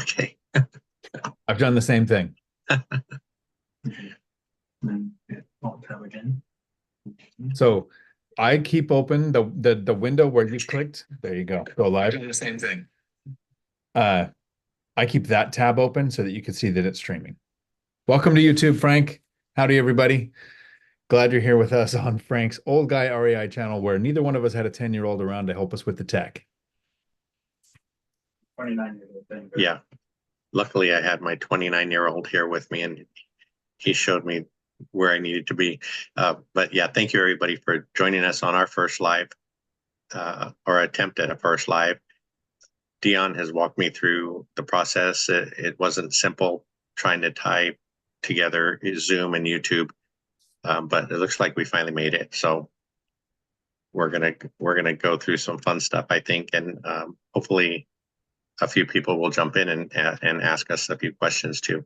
Okay. I've done the same thing. Alt tab again. So I keep open the window where you clicked. There you go. Go live. Doing the same thing. Uh, I keep that tab open so that you can see that it's streaming. Welcome to YouTube, Frank. Howdy, everybody. Glad you're here with us on Frank's Old Guy REI channel, where neither one of us had a 10-year-old around to help us with the tech. 29-year-old thing. Yeah. Luckily, I had my 29-year-old here with me, and he showed me where I needed to be. But yeah, thank you everybody for joining us on our first live, or attempt at a first live. Dion has walked me through the process. It wasn't simple trying to tie together Zoom and YouTube, but it looks like we finally made it. So we're gonna go through some fun stuff, I think, and hopefully a few people will jump in and ask us a few questions too.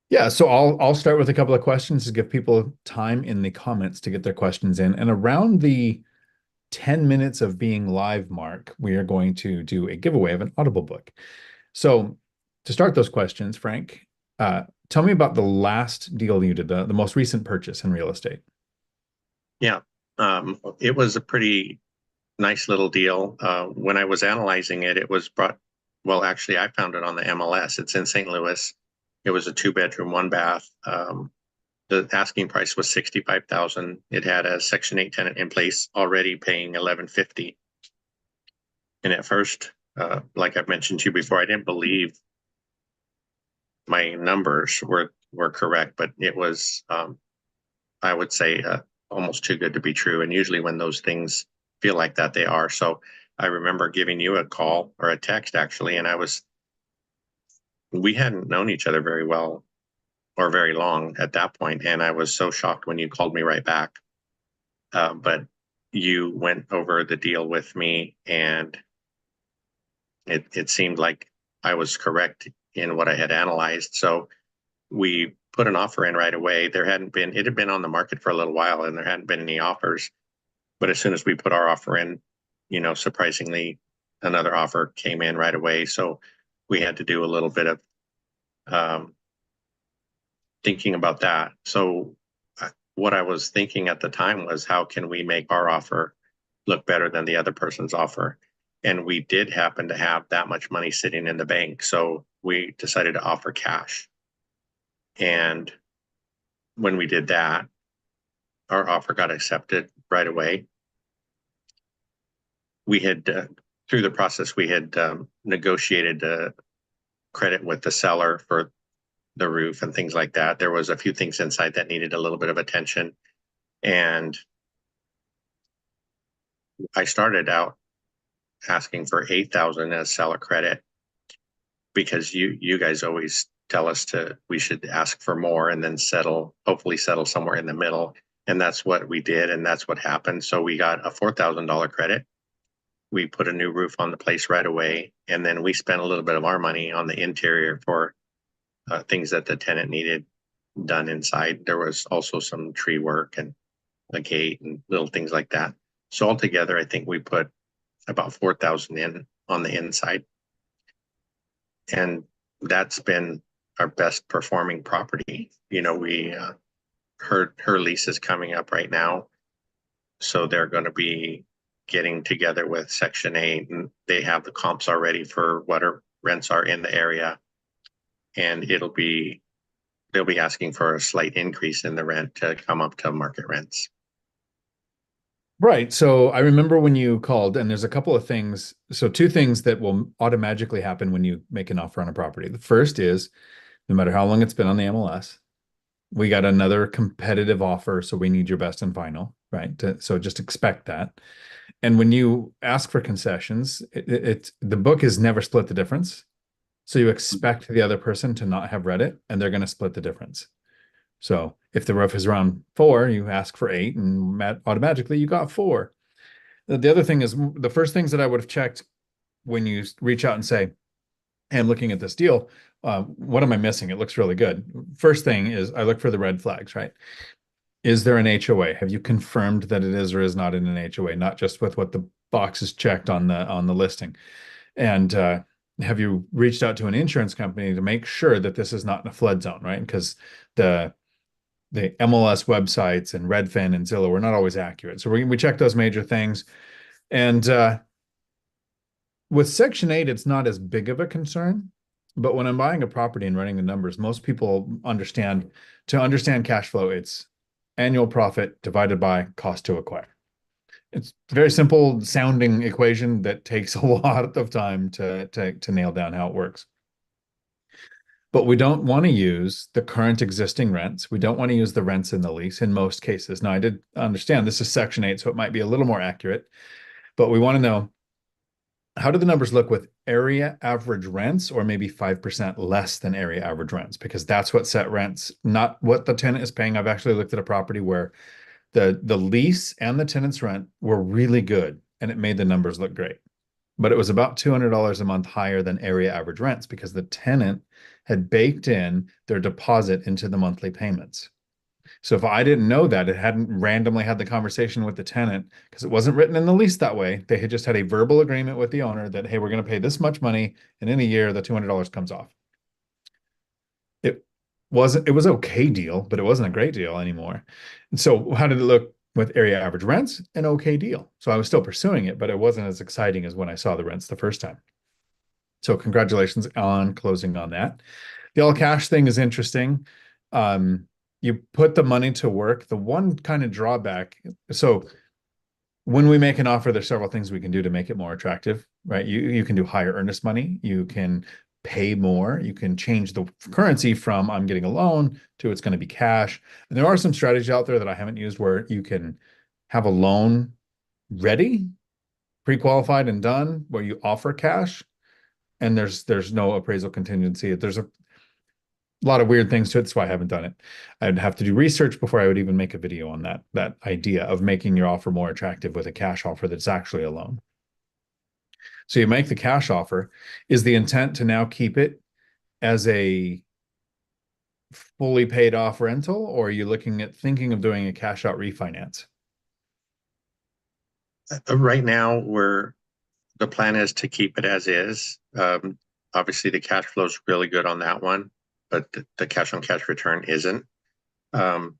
Yeah, so I'll start with a couple of questions to give people time in the comments to get their questions in. And around the 10 minutes of being live mark, we are going to do a giveaway of an Audible book. So to start those questions, Frank, tell me about the last deal you did, the most recent purchase in real estate. Yeah, it was a pretty nice little deal. When I was analyzing it, it was brought, well, actually, I found it on the MLS. It's in St. Louis. It was a 2-bedroom, 1-bath. The asking price was $65,000. It had a Section 8 tenant in place, already paying $1150. And at first, like I've mentioned to you before, I didn't believe my numbers were correct, but it was, I would say, almost too good to be true. And usually when those things feel like that, they are. So I remember giving you a call or a text, actually, and we hadn't known each other very well or very long at that point, and I was so shocked when you called me right back. But you went over the deal with me, and it seemed like I was correct in what I had analyzed. So we put an offer in right away. It had been on the market for a little while, and there hadn't been any offers. But as soon as we put our offer in, surprisingly, another offer came in right away. So we had to do a little bit of thinking about that. So what I was thinking at the time was, how can we make our offer look better than the other person's offer? And we did happen to have that much money sitting in the bank. So we decided to offer cash. And when we did that, our offer got accepted right away. We had, through the process, we had negotiated credit with the seller for the roof and things like that. There was a few things inside that needed a little bit of attention. And I started out asking for $8,000 as seller credit, because you guys always tell us we should ask for more and then hopefully settle somewhere in the middle. And that's what we did, and that's what happened. So we got a $4,000 credit. We put a new roof on the place right away, and then we spent a little bit of our money on the interior for things that the tenant needed done inside. There was also some tree work and a gate and little things like that. So altogether, I think we put about $4,000 in on the inside, and that's been our best performing property. Her lease is coming up right now, so they're going to be getting together with Section 8, and they have the comps already for what our rents are in the area, and they'll be asking for a slight increase in the rent to come up to market rents. Right. So I remember when you called, and there's a couple of things. So two things that will automatically happen when you make an offer on a property. The first is, no matter how long it's been on the MLS, we got another competitive offer. So we need your best and final, right? So just expect that. And when you ask for concessions, the book is never split the difference. So you expect the other person to not have read it, and they're going to split the difference. So if the roof is around 4, you ask for 8, and automatically you got 4. The other thing is, the first things that I would have checked when you reach out and say, hey, I'm looking at this deal, what am I missing? It looks really good. First thing is, I look for the red flags, right? Is there an HOA? Have you confirmed that it is or is not in an HOA, not just with what the box is checked on the listing? And have you reached out to an insurance company to make sure that this is not in a flood zone, right? Because the the MLS websites and Redfin and Zillow were not always accurate. So we check those major things. And with Section 8, it's not as big of a concern. But when I'm buying a property and running the numbers, most people understand to understand cash flow, it's annual profit divided by cost to acquire. It's a very simple sounding equation that takes a lot of time to nail down how it works. But we don't want to use the current existing rents. We don't want to use the rents in the lease in most cases. Now, I did understand this is Section 8, so it might be a little more accurate, but we want to know, how do the numbers look with area average rents or maybe 5% less than area average rents? Because that's what set rents, not what the tenant is paying. I've actually looked at a property where the lease and the tenant's rent were really good and it made the numbers look great. But it was about $200 a month higher than area average rents because the tenant had baked in their deposit into the monthly payments. So if I didn't know that, it hadn't randomly had the conversation with the tenant because it wasn't written in the lease that way. They had just had a verbal agreement with the owner that, hey, we're going to pay this much money, and in a year, the $200 comes off. It it was okay deal, but it wasn't a great deal anymore. And so how did it look with area average rents? An okay deal. So I was still pursuing it, but it wasn't as exciting as when I saw the rents the first time. So congratulations on closing on that. The all cash thing is interesting. You put the money to work. The one kind of drawback, so when we make an offer, there's several things we can do to make it more attractive, right? You can do higher earnest money. You can pay more. You can change the currency from I'm getting a loan to it's going to be cash. And there are some strategies out there that I haven't used where you can have a loan ready, pre-qualified and done, where you offer cash and there's no appraisal contingency. There's a lot of weird things to it. That's why I haven't done it. I'd have to do research before I would even make a video on that idea of making your offer more attractive with a cash offer that's actually a loan. So you make the cash offer. Is the intent to now keep it as a fully paid off rental, or are you looking at thinking of doing a cash out refinance? Right now, the plan is to keep it as is. Obviously, the cash flow is really good on that one, but the cash on cash return isn't. Um,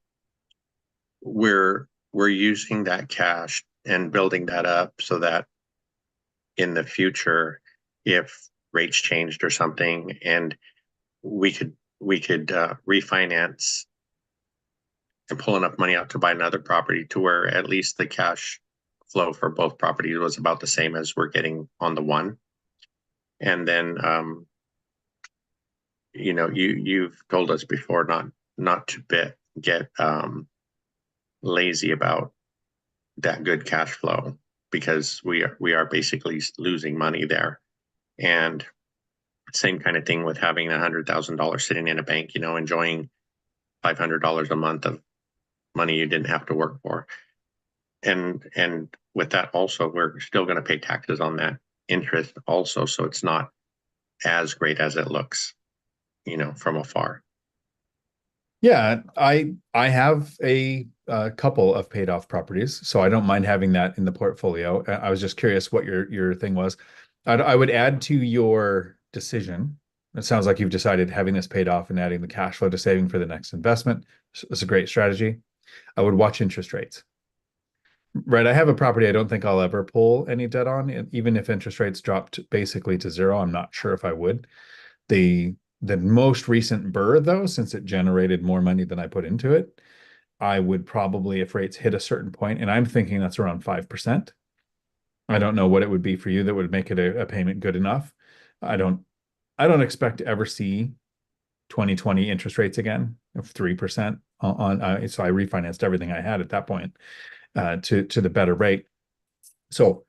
we're using that cash and building that up so that in the future, if rates changed or something, and we could refinance and pull enough money out to buy another property to where at least the cash flow for both properties was about the same as we're getting on the one. And then you've told us before not to get lazy about that good cash flow because we are basically losing money there. And same kind of thing with having $100,000 sitting in a bank, enjoying $500 a month of money you didn't have to work for. And with that also, we're still going to pay taxes on that interest also, so it's not as great as it looks, from afar. Yeah, I have a couple of paid off properties, so I don't mind having that in the portfolio. I was just curious what your thing was. I would add to your decision. It sounds like you've decided having this paid off and adding the cash flow to saving for the next investment. It's a great strategy. I would watch interest rates. Right, I have a property I don't think I'll ever pull any debt on, and even if interest rates dropped basically to zero, I'm not sure if I would. The most recent burr, though, since it generated more money than I put into it, I would probably, if rates hit a certain point, and I'm thinking that's around 5%. I don't know what it would be for you that would make it a payment good enough. I don't I don't expect to ever see 2020 interest rates again of 3% so I refinanced everything I had at that point to the better rate. So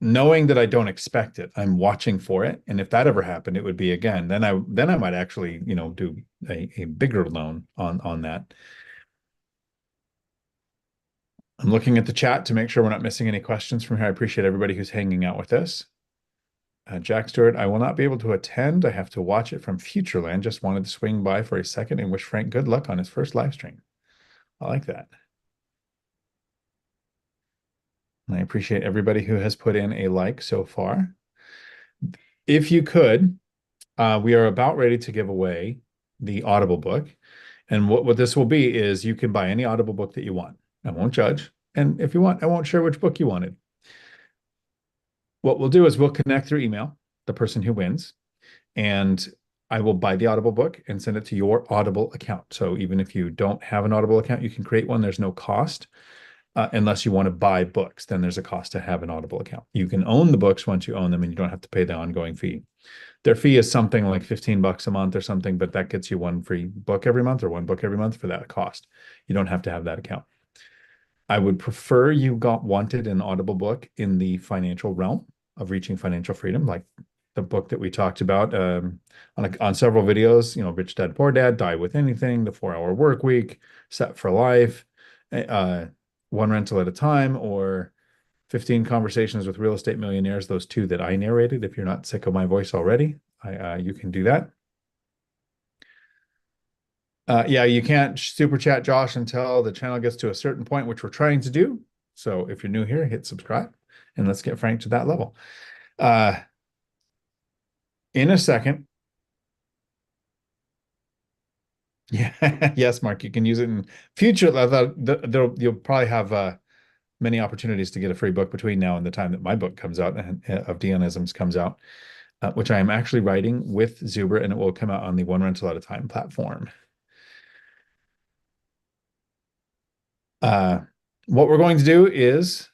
knowing that I don't expect it, I'm watching for it. And if that ever happened, it would be again. Then I might actually, do a bigger loan on that. I'm looking at the chat to make sure we're not missing any questions from here. I appreciate everybody who's hanging out with us. Jack Stewart, I will not be able to attend. I have to watch it from Futureland. Just wanted to swing by for a second and wish Frank good luck on his first live stream. I like that. And I appreciate everybody who has put in a like so far. If you could, we are about ready to give away the Audible book. And what this will be is you can buy any Audible book that you want. I won't judge. And if you want, I won't share which book you wanted. What we'll do is we'll connect through email, the person who wins, and I will buy the Audible book and send it to your Audible account. So even if you don't have an Audible account, you can create one. There's no cost unless you want to buy books. Then there's a cost to have an Audible account. You can own the books once you own them, and you don't have to pay the ongoing fee. Their fee is something like $15 a month or something, but that gets you one free book every month or one book every month for that cost. You don't have to have that account. I would prefer you wanted an Audible book in the financial realm of reaching financial freedom, like the book that we talked about on several videos, Rich Dad, Poor Dad, Die with Anything, The 4 Hour Work Week, Set for Life, uh, One Rental at a Time, or 15 Conversations with Real Estate Millionaires, those two that I narrated. If you're not sick of my voice already, you can do that. Yeah, you can't super chat Josh until the channel gets to a certain point, which we're trying to do. So if you're new here, hit subscribe and let's get Frank to that level. In a second. Yeah, yes, Mark, you can use it in future. You'll probably have many opportunities to get a free book between now and the time that my book comes out of Deonisms comes out, which I am actually writing with Zuber, and it will come out on the One Rental at a Time platform. What we're going to do is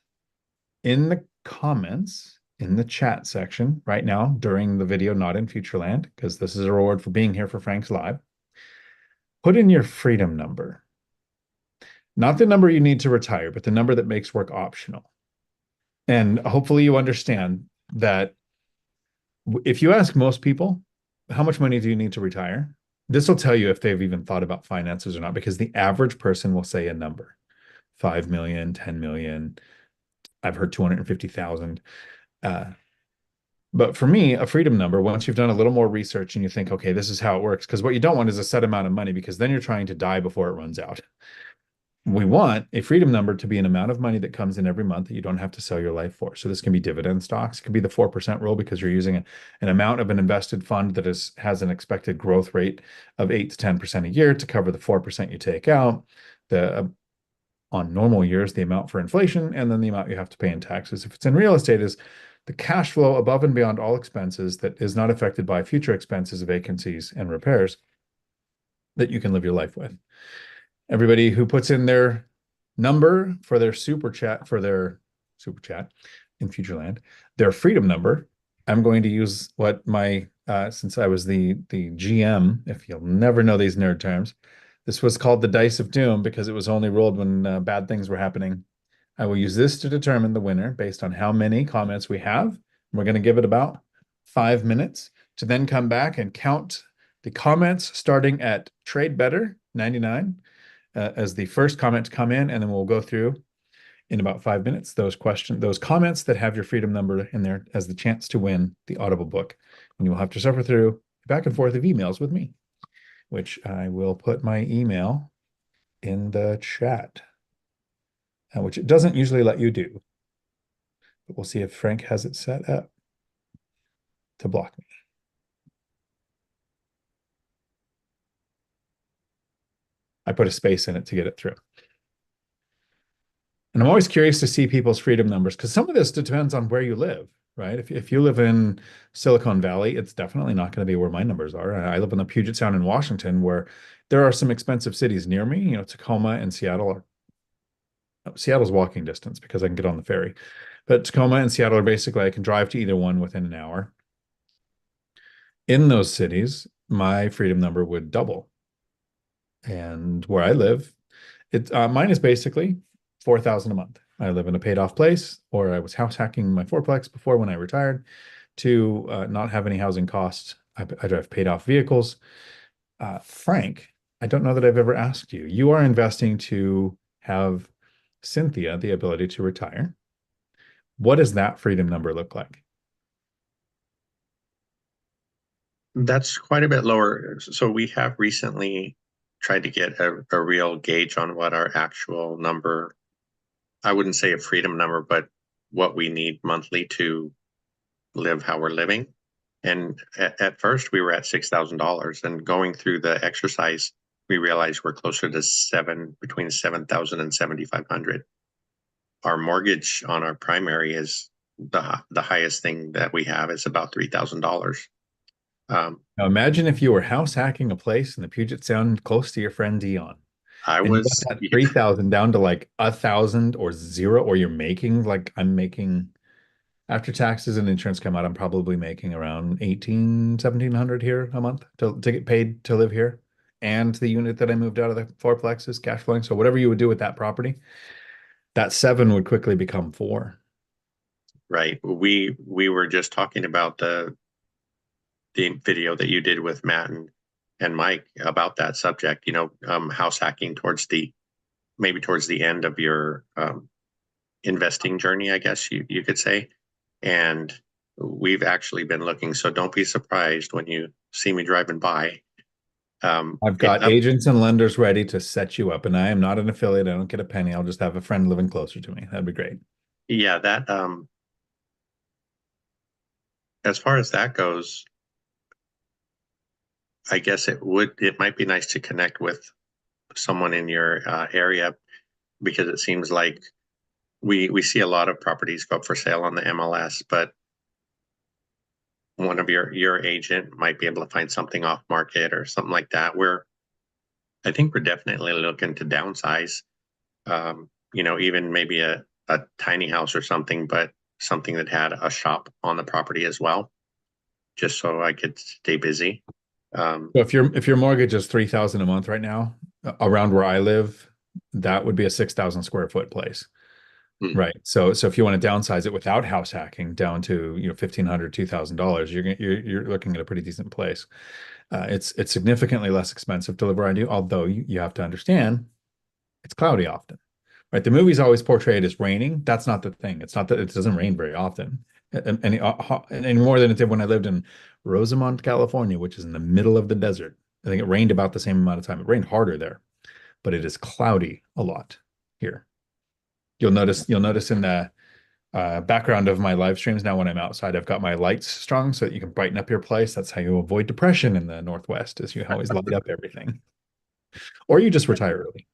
in the comments, in the chat section right now during the video, not in Futureland, because this is a reward for being here for Frank's Live, put in your freedom number. Not the number you need to retire, but the number that makes work optional. And hopefully you understand that if you ask most people, how much money do you need to retire? This will tell you if they've even thought about finances or not, because the average person will say a number, 5 million, 10 million. I've heard 250,000. But for me, a freedom number, once you've done a little more research and you think, okay, this is how it works, because what you don't want is a set amount of money, because then you're trying to die before it runs out. We want a freedom number to be an amount of money that comes in every month that you don't have to sell your life for. So this can be dividend stocks. It could be the 4% rule because you're using an amount of an invested fund that has an expected growth rate of 8 to 10% a year to cover the 4% you take out. On normal years, the amount for inflation, and then the amount you have to pay in taxes. If it's in real estate, is the cash flow above and beyond all expenses that is not affected by future expenses, vacancies, and repairs that you can live your life with. Everybody who puts in their number for their super chat in Futureland, their freedom number, I'm going to use what my since I was the GM, if you'll never know these nerd terms, this was called the Dice of Doom because it was only rolled when bad things were happening. I will use this to determine the winner based on how many comments we have. We're going to give it about 5 minutes to then come back and count the comments starting at Trade Better 99 as the first comment to come in, and then we'll go through in about 5 minutes those comments that have your freedom number in there as the chance to win the Audible book. And you'll have to suffer through back and forth of emails with me, which I will put my email in the chat, which it doesn't usually let you do. But we'll see if Frank has it set up to block me. I put a space in it to get it through. And I'm always curious to see people's freedom numbers because some of this depends on where you live, right? If you live in Silicon Valley, it's definitely not going to be where my numbers are. I live in the Puget Sound in Washington, where there are some expensive cities near me. Tacoma and Seattle Seattle's walking distance because I can get on the ferry. But Tacoma and Seattle are basically, I can drive to either one within an hour. In those cities, my freedom number would double. And where I live, mine is basically 4,000 a month. I live in a paid off place, or I was house hacking my fourplex before when I retired to not have any housing costs. I drive paid off vehicles. Frank, I don't know that I've ever asked you. You are investing to have Cynthia the ability to retire. What does that freedom number look like? That's quite a bit lower. So we have recently tried to get a real gauge on what our actual number, I wouldn't say a freedom number, but what we need monthly to live how we're living. And at first we were at $6,000, and going through the exercise, we realized we're closer to between 7,000 and 7,500. Our mortgage on our primary is the highest thing that we have is about $3,000. Um, Now imagine if you were house hacking a place in the Puget Sound close to your friend Dion, I and you got was, that 3,000 down to like 1,000 or zero, or you're making like I'm making after taxes and insurance come out, I'm probably making around 1,700 here a month to get paid to live here. And the unit that I moved out of the fourplex is cash flowing. So whatever you would do with that property, that seven would quickly become four. right. We were just talking about the video that you did with Matt and Mike about that subject, house hacking maybe towards the end of your investing journey, I guess you could say. And we've actually been looking, so don't be surprised when you see me driving by. I've It got up, agents and lenders ready to set you up, and I am not an affiliate. I don't get a penny. I'll just have a friend living closer to me. That'd be great. yeah, that as far as that goes, I guess it might be nice to connect with someone in your area, because it seems like we see a lot of properties go up for sale on the MLS, but one of your agent might be able to find something off market or something like that. I think we're definitely looking to downsize. Even maybe a tiny house or something, but something that had a shop on the property as well, just so I could stay busy. Um, So if your mortgage is 3,000 a month right now, around where I live, that would be a 6,000 square foot place. hmm, Right. So if you want to downsize it without house hacking down to, 1,500, $2,000, you're looking at a pretty decent place. It's significantly less expensive to live where I do, although you have to understand it's cloudy often. Right. The movie's always portrayed as raining. That's not the thing. It's not that it doesn't rain very often. Any more than it did when I lived in Rosamond, California, which is in the middle of the desert. I think it rained about the same amount of time. It rained harder there, but it is cloudy a lot here. You'll notice in the background of my live streams now when I'm outside, I've got my lights strong so that you can brighten up your place. That's how you avoid depression in the Northwest, is you always light up everything. Or you just retire early.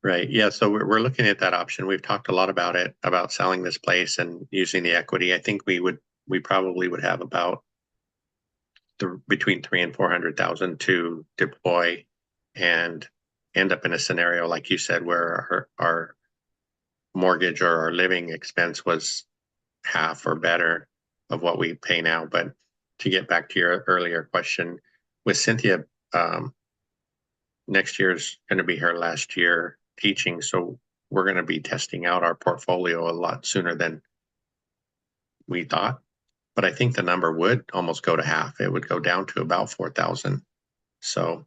right. Yeah. So we're looking at that option. We've talked a lot about it, about selling this place and using the equity. I think we probably would have about between three and 400,000 to deploy and end up in a scenario like you said, where our mortgage or our living expense was half or better of what we pay now. But to get back to your earlier question, with Cynthia, um, next year is going to be her last year teaching, so we're going to be testing out our portfolio a lot sooner than we thought. But I think the number would almost go to half. It would go down to about 4,000. So,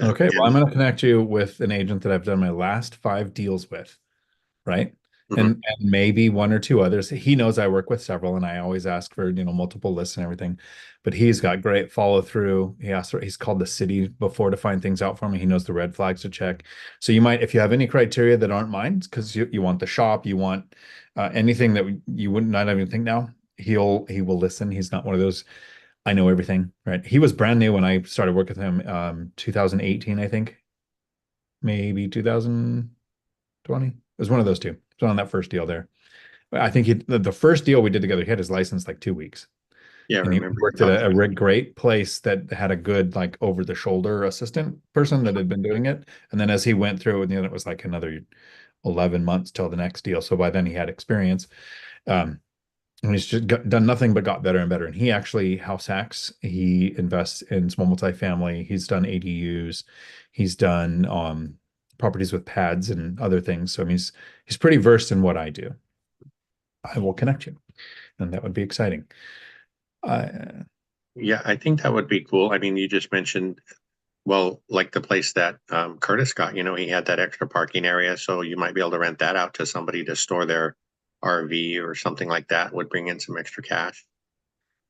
Okay, well, I'm and going to connect you with an agent that I've done my last five deals with, right? mhm, And maybe one or two others. He knows I work with several, and I always ask for, multiple lists and everything. But he's got great follow through. He's called the city before to find things out for me. He knows the red flags to check. So you might, if you have any criteria that aren't mine, because you want the shop, you want anything that you wouldn't not even think now, he will listen. He's not one of those I know everything, right? He was brand new when I started working with him, 2018, I think, maybe 2020. It was one of those two. It was on that first deal there. I think the first deal we did together, he had his license like 2 weeks, yeah, I and he remember you worked at talking. a great place that had a good like over the shoulder assistant person that had been doing it. And then as he went through, and then it was like another 11 months till the next deal. So by then he had experience. Um, and he's just done nothing but got better and better. And he actually house hacks. He invests in small multifamily. He's done ADUs. He's done properties with pads and other things. So I mean, he's pretty versed in what I do. I will connect you, and that would be exciting. Uh, Yeah, I think that would be cool. I mean, you just mentioned, well, like the place that Curtis got, he had that extra parking area, so you might be able to rent that out to somebody to store their RV or something like that, would bring in some extra cash.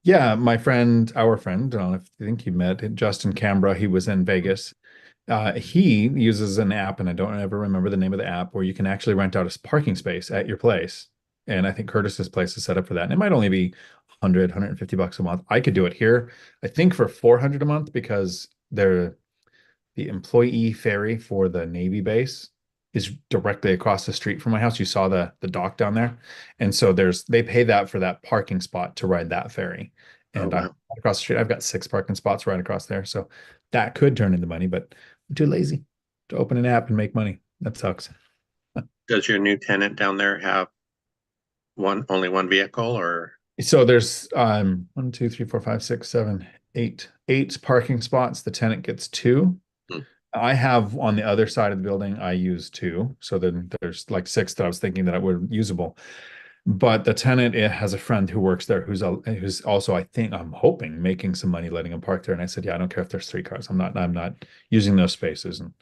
yeah, our friend, I don't know if you think you met Justin Cambra. He was in Vegas. He uses an app, and I don't ever remember the name of the app, where you can actually rent out a parking space at your place. And I think Curtis's place is set up for that. And it might only be 150 bucks a month. I could do it here, I think for 400 a month because the employee ferry for the Navy base is directly across the street from my house. You saw the dock down there. And so they pay that for that parking spot to ride that ferry. Oh, And I'm wow. across the street. I've got 6 parking spots right across there. So that could turn into money, but I'm too lazy to open an app and make money. That sucks. Does your new tenant down there have only one vehicle or? So there's 8 parking spots. The tenant gets two. Hmm, I have on the other side of the building, I use two. So then there's like six that I was thinking that were usable. But the tenant, it has a friend who works there who's also, I think, I'm hoping making some money letting him park there. And I said, yeah, I don't care if there's 3 cars. I'm not using those spaces. And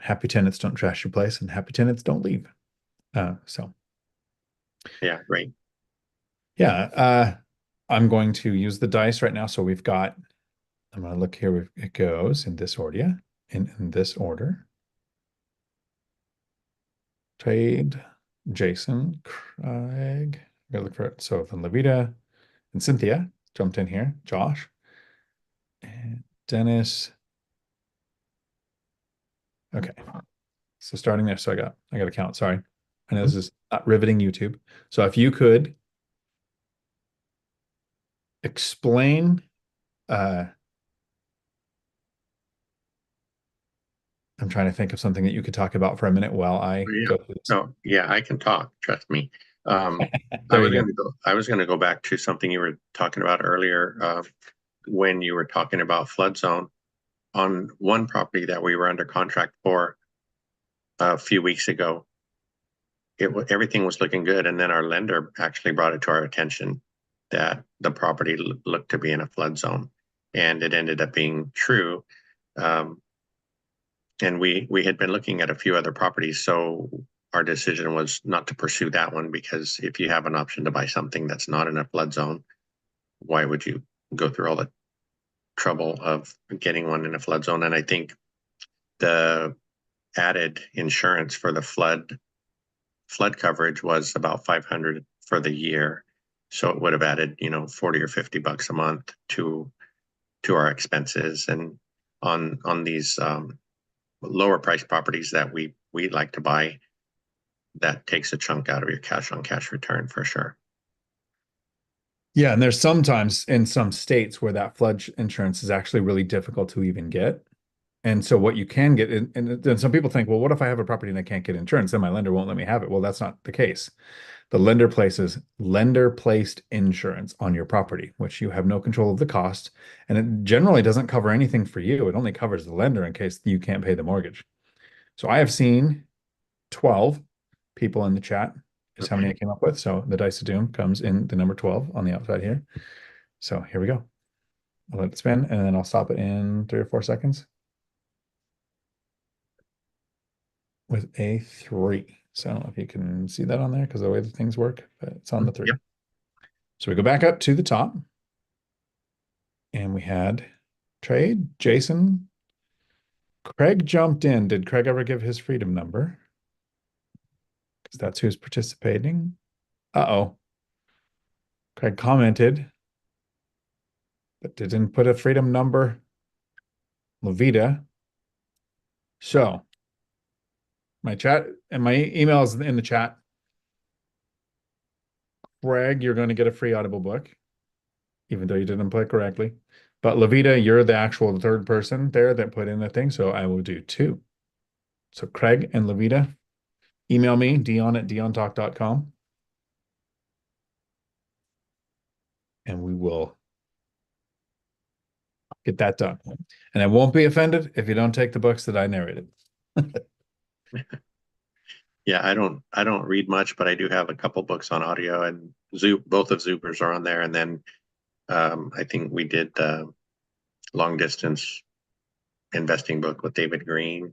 happy tenants don't trash your place, and happy tenants don't leave. So yeah, right. yeah, I'm going to use the dice right now. So I'm going to look here. It goes in this order. In this order. Trade, Jason, Craig. I gotta look for it. So then Levita and Cynthia jumped in here. Josh and Dennis. Okay. So starting there. So I got to count. Sorry. I know Hmm. this is not riveting YouTube. So if you could explain, uh, I'm trying to think of something that you could talk about for a minute while I Yeah. go through this. Oh, yeah, I can talk, trust me. Um, There you go. I was gonna go back to something you were talking about earlier, when you were talking about flood zone on one property that we were under contract for a few weeks ago. Everything was looking good, and then our lender actually brought it to our attention that the property looked to be in a flood zone, and it ended up being true. Um, and we had been looking at a few other properties, so our decision was not to pursue that one because if you have an option to buy something that's not in a flood zone, why would you go through all the trouble of getting one in a flood zone? And I think the added insurance for the flood coverage was about 500 for the year. So it would have added, 40 or 50 bucks a month to our expenses. And on these lower price properties that we like to buy, that takes a chunk out of your cash on cash return for sure. Yeah, and there's sometimes in some states where that flood insurance is actually really difficult to even get. And so what you can get, and then some people think, well, what if I have a property and I can't get insurance? Then my lender won't let me have it. Well, that's not the case. The lender places lender placed insurance on your property, which you have no control of the cost. And it generally doesn't cover anything for you. It only covers the lender in case you can't pay the mortgage. So I have seen 12 people in the chat is how many I Okay. came up with. So the Dice of Doom comes in the number 12 on the outside here. So here we go. I'll let it spin and then I'll stop it in 3 or 4 seconds with a 3. So I don't know if you can see that on there because of the way the things work, but it's on the 3. Yep. So we go back up to the top and we had trade, Jason. Craig jumped in. Did Craig ever give his freedom number? Because that's who's participating. Uh-oh. Craig commented, but didn't put a freedom number. Levita. So my chat and my email is in the chat. Craig, you're going to get a free Audible book, even though you didn't play correctly. But Levita, you're the actual third person there that put in the thing, so I will do 2. So Craig and Levita, email me, dion@diontalk.com, and we will get that done. And I won't be offended if you don't take the books that I narrated. Yeah, I don't read much, but I do have a couple books on audio, and both of Zuber's are on there. And then I think we did the long distance investing book with David Green.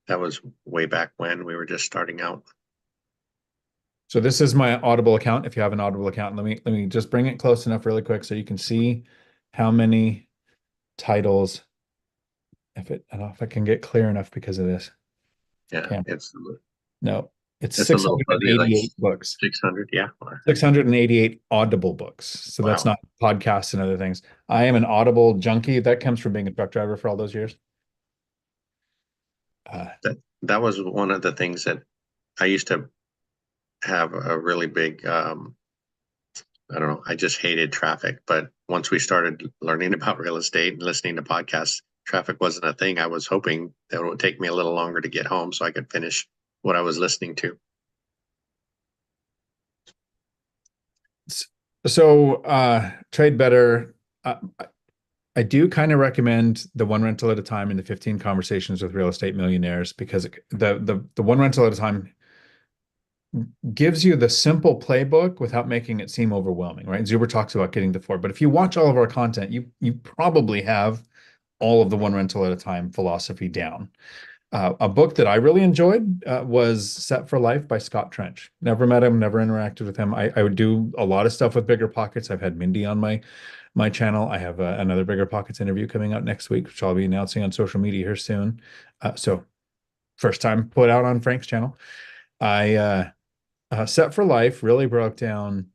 That was way back when we were just starting out. So this is my Audible account. If you have an Audible account, let me just bring it close enough really quick so you can see how many titles. I don't know if I can get clear enough because of this Yeah, camera. it's No. It's It's a little fuzzy, like 688 books, 600. Yeah. 688 Audible books. So that's Wow. not podcasts and other things. I am an Audible junkie. That comes from being a truck driver for all those years. Uh, That was one of the things that I used to have a really big, I don't know, I just hated traffic. But once we started learning about real estate and listening to podcasts, traffic wasn't a thing. I was hoping that it would take me a little longer to get home so I could finish what I was listening to. so trade better. I do kind of recommend the one rental at a time and the 15 conversations with real estate millionaires because the one rental at a time gives you the simple playbook without making it seem overwhelming, right? Zuber talks about getting to four, but if you watch all of our content, you probably have all of the one rental at a time philosophy down. A book that I really enjoyed was Set for Life by Scott Trench. Never met him, never interacted with him. I would do a lot of stuff with Bigger Pockets. I've had Mindy on my channel. I have another Bigger Pockets interview coming out next week, which I'll be announcing on social media here soon. So first time put out on Frank's channel. I Set for Life really broke down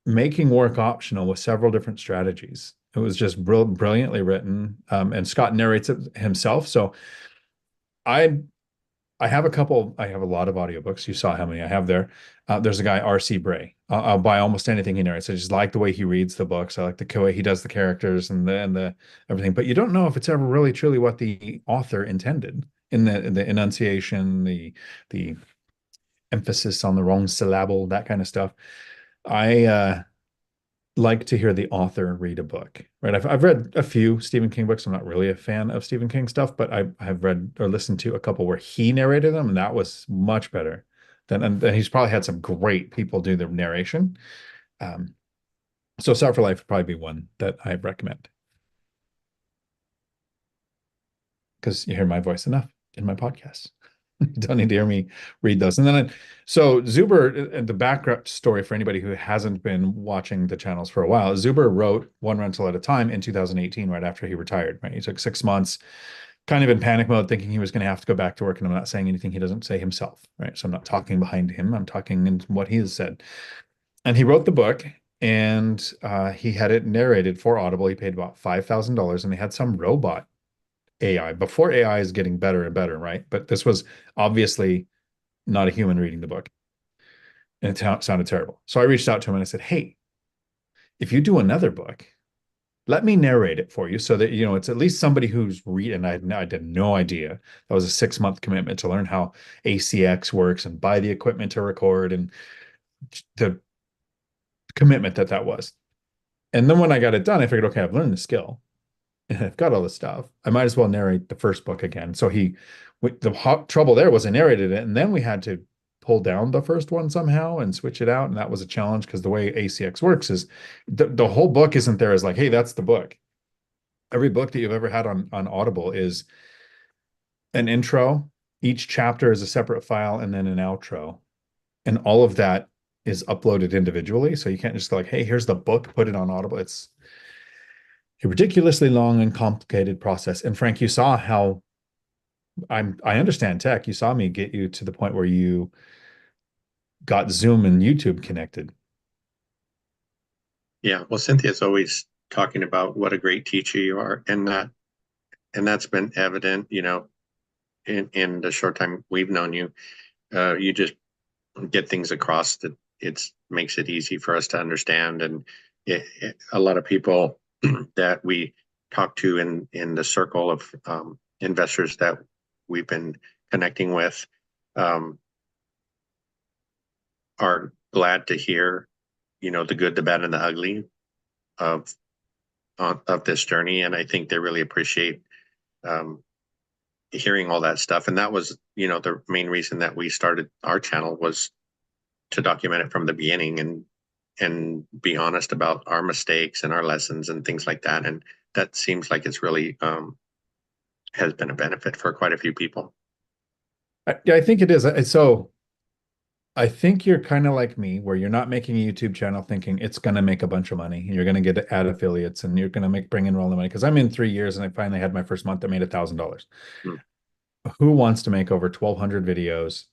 making work optional with several different strategies. It was just brilliantly written, and Scott narrates it himself. So I I have a couple. I have a lot of audiobooks. You saw how many I have there. There's a guy, R.C. Bray. I'll buy almost anything he narrates. I just like the way he reads the books. I like the way he does the characters and the everything. But you don't know if it's ever really truly what the author intended in the enunciation, the emphasis on the wrong syllable, that kind of stuff. I like to hear the author read a book, right? I've read a few Stephen King books. I'm not really a fan of Stephen King stuff, but I have read or listened to a couple where he narrated them, and that was much better than. And he's probably had some great people do the narration. Um, so Start for Life would probably be one that I recommend because you hear my voice enough in my podcast. You don't need to hear me read those. And then, so Zuber, and the background story for anybody who hasn't been watching the channels for a while, Zuber wrote One Rental at a Time in 2018, right after he retired, right? He took 6 months, kind of in panic mode, thinking he was going to have to go back to work. And I'm not saying anything he doesn't say himself, right? So I'm not talking behind him. I'm talking in what he has said. And he wrote the book and he had it narrated for Audible. He paid about $5,000 and they had some robot AI before AI is getting better and better, right? But this was obviously not a human reading the book. And it sounded terrible. So I reached out to him and I said, hey, if you do another book, let me narrate it for you so that, it's at least somebody who's reading. I did no idea. That was a 6 month commitment to learn how ACX works and buy the equipment to record and the commitment that was. And then when I got it done, I figured, okay, I've learned the skill. I've got all this stuff. I might as well narrate the first book again. So the trouble there was I narrated it, and then we had to pull down the first one somehow and switch it out, and that was a challenge because the way ACX works is the whole book isn't there as like, hey, that's the book. Every book that you've ever had on Audible is an intro. Each chapter is a separate file, and then an outro, and all of that is uploaded individually. So you can't just go like, hey, here's the book, put it on Audible. It's a ridiculously long and complicated process. And Frank, you saw how I understand tech. You saw me get you to the point where you got Zoom and YouTube connected. Yeah. Well, Cynthia's always talking about what a great teacher you are, and that's been evident, in the short time we've known you. You just get things across that it makes it easy for us to understand, and a lot of people that we talk to in the circle of investors that we've been connecting with are glad to hear, the good, the bad, and the ugly of of this journey, and I think they really appreciate um, hearing all that stuff. And that was, the main reason that we started our channel was to document it from the beginning and be honest about our mistakes and our lessons and things like that. And that seems like it's really has been a benefit for quite a few people. Yeah, I think it is. So I think you're kind of like me, where you're not making a YouTube channel thinking it's going to make a bunch of money. You're going to get ad affiliates and you're going to bring in all the money. Because I'm in 3 years and I finally had my first month that made $1,000. Mm. who wants to make over 1,200 videos?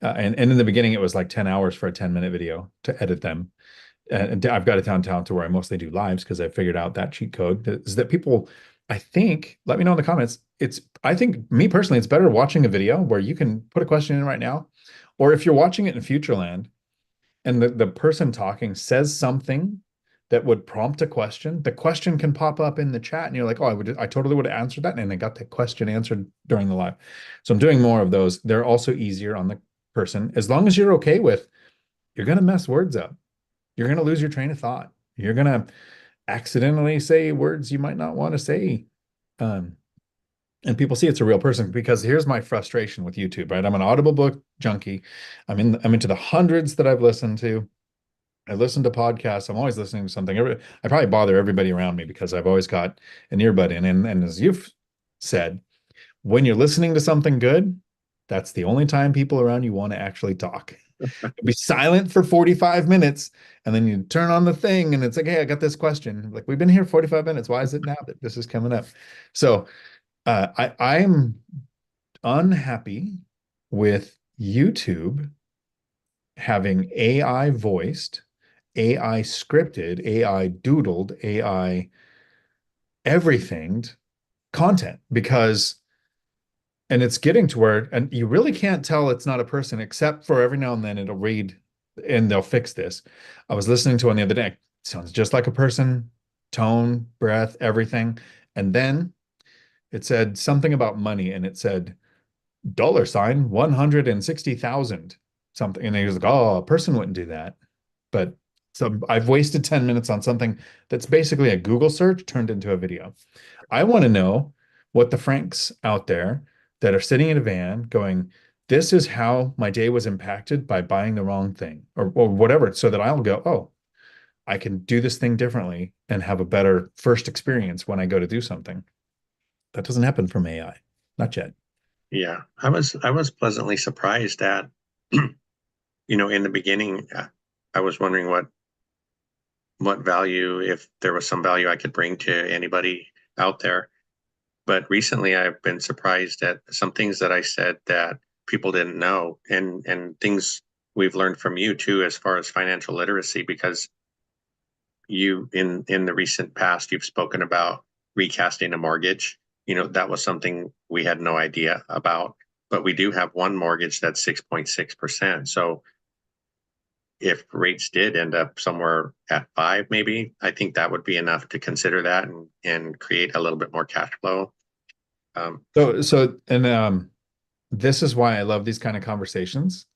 And in the beginning, it was like 10 hours for a 10-minute video to edit them. And I've got it downtown to where I mostly do lives because I figured out that cheat code is that people, I think, let me know in the comments. I think, me personally, it's better watching a video where you can put a question in right now, or if you're watching it in Futureland and the person talking says something that would prompt a question, the question can pop up in the chat and you're like, oh, I totally would have answered that. And I got the question answered during the live. So I'm doing more of those. They're also easier on the person, as long as you're okay with, you're going to mess words up. You're going to lose your train of thought. You're going to accidentally say words you might not want to say. Um, and people see it's a real person, because here's my frustration with YouTube, right? I'm an Audible book junkie. I'm into the hundreds that I've listened to. I listen to podcasts. I'm always listening to something. I probably bother everybody around me because I've always got an earbud in. And as you've said, when you're listening to something good, that's the only time people around you want to actually talk. Be silent for 45 minutes, and then you turn on the thing and it's like, hey, I got this question. Like, we've been here 45 minutes. Why is it now that this is coming up? So I'm unhappy with YouTube having AI voiced, AI scripted, AI doodled, AI everything content, because and it's getting to where, and you really can't tell it's not a person, except for every now and then it'll read and they'll fix this. I was listening to one the other day. Sounds just like a person, tone, breath, everything. And then it said something about money, and it said $ 160,000 something. And he was like, oh, a person wouldn't do that. But so I've wasted 10 minutes on something that's basically a Google search turned into a video. I want to know what the Franks out there that are sitting in a van going, this is how my day was impacted by buying the wrong thing, or whatever, so that I'll go, oh, I can do this thing differently and have a better first experience when I go to do something. That doesn't happen from AI. Not yet. Yeah, I was pleasantly surprised at, in the beginning, I was wondering what value, if there was some value I could bring to anybody out there. But recently I've been surprised at some things that I said that people didn't know, and things we've learned from you too, as far as financial literacy, because you in the recent past you've spoken about recasting a mortgage. That was something we had no idea about, but we do have one mortgage that's 6.6%. So if rates did end up somewhere at 5, maybe, I think that would be enough to consider that and create a little bit more cash flow. So this is why I love these kind of conversations,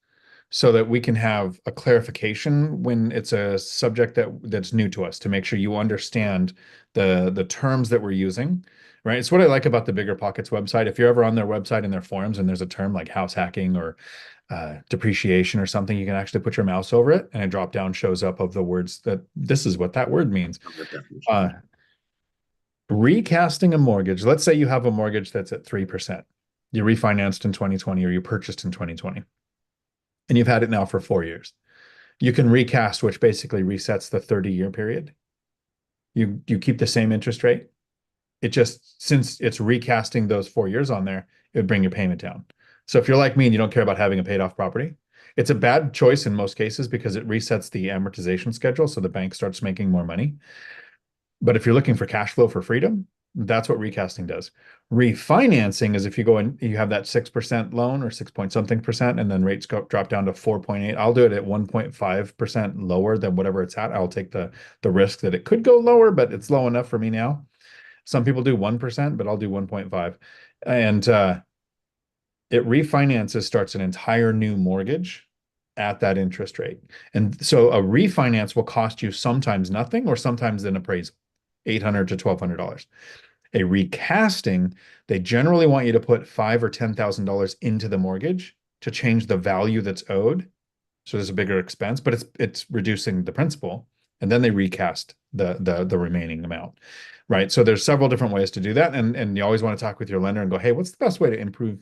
so that we can have a clarification when it's a subject that's new to us, to make sure you understand the terms that we're using, right? It's what I like about the Bigger Pockets website. If you're ever on their website and their forums and there's a term like house hacking or depreciation or something, you can actually put your mouse over it and a drop down shows up of the words that this is what that word means. Uh, Recasting a mortgage. Let's say you have a mortgage that's at 3%. You refinanced in 2020 or you purchased in 2020, and you've had it now for 4 years. You can recast, which basically resets the 30-year period. You keep the same interest rate. It just, since it's recasting those 4 years on there, it would bring your payment down. So if you're like me and you don't care about having a paid off property, it's a bad choice in most cases because it resets the amortization schedule. So the bank starts making more money. But if you're looking for cash flow for freedom, that's what recasting does. Refinancing is if you go and you have that 6% loan or 6 point something percent, and then rates drop down to 4.8. I'll do it at 1.5% lower than whatever it's at. I'll take the risk that it could go lower, but it's low enough for me now. Some people do 1%, but I'll do 1.5. And it refinances, starts an entire new mortgage at that interest rate. And so a refinance will cost you sometimes nothing or sometimes an appraisal, $800 to $1,200. A recasting, they generally want you to put $5,000 or $10,000 into the mortgage to change the value that's owed. So there's a bigger expense, but it's reducing the principal, and then they recast the remaining amount, right? So there's several different ways to do that, and you always want to talk with your lender and go, hey, what's the best way to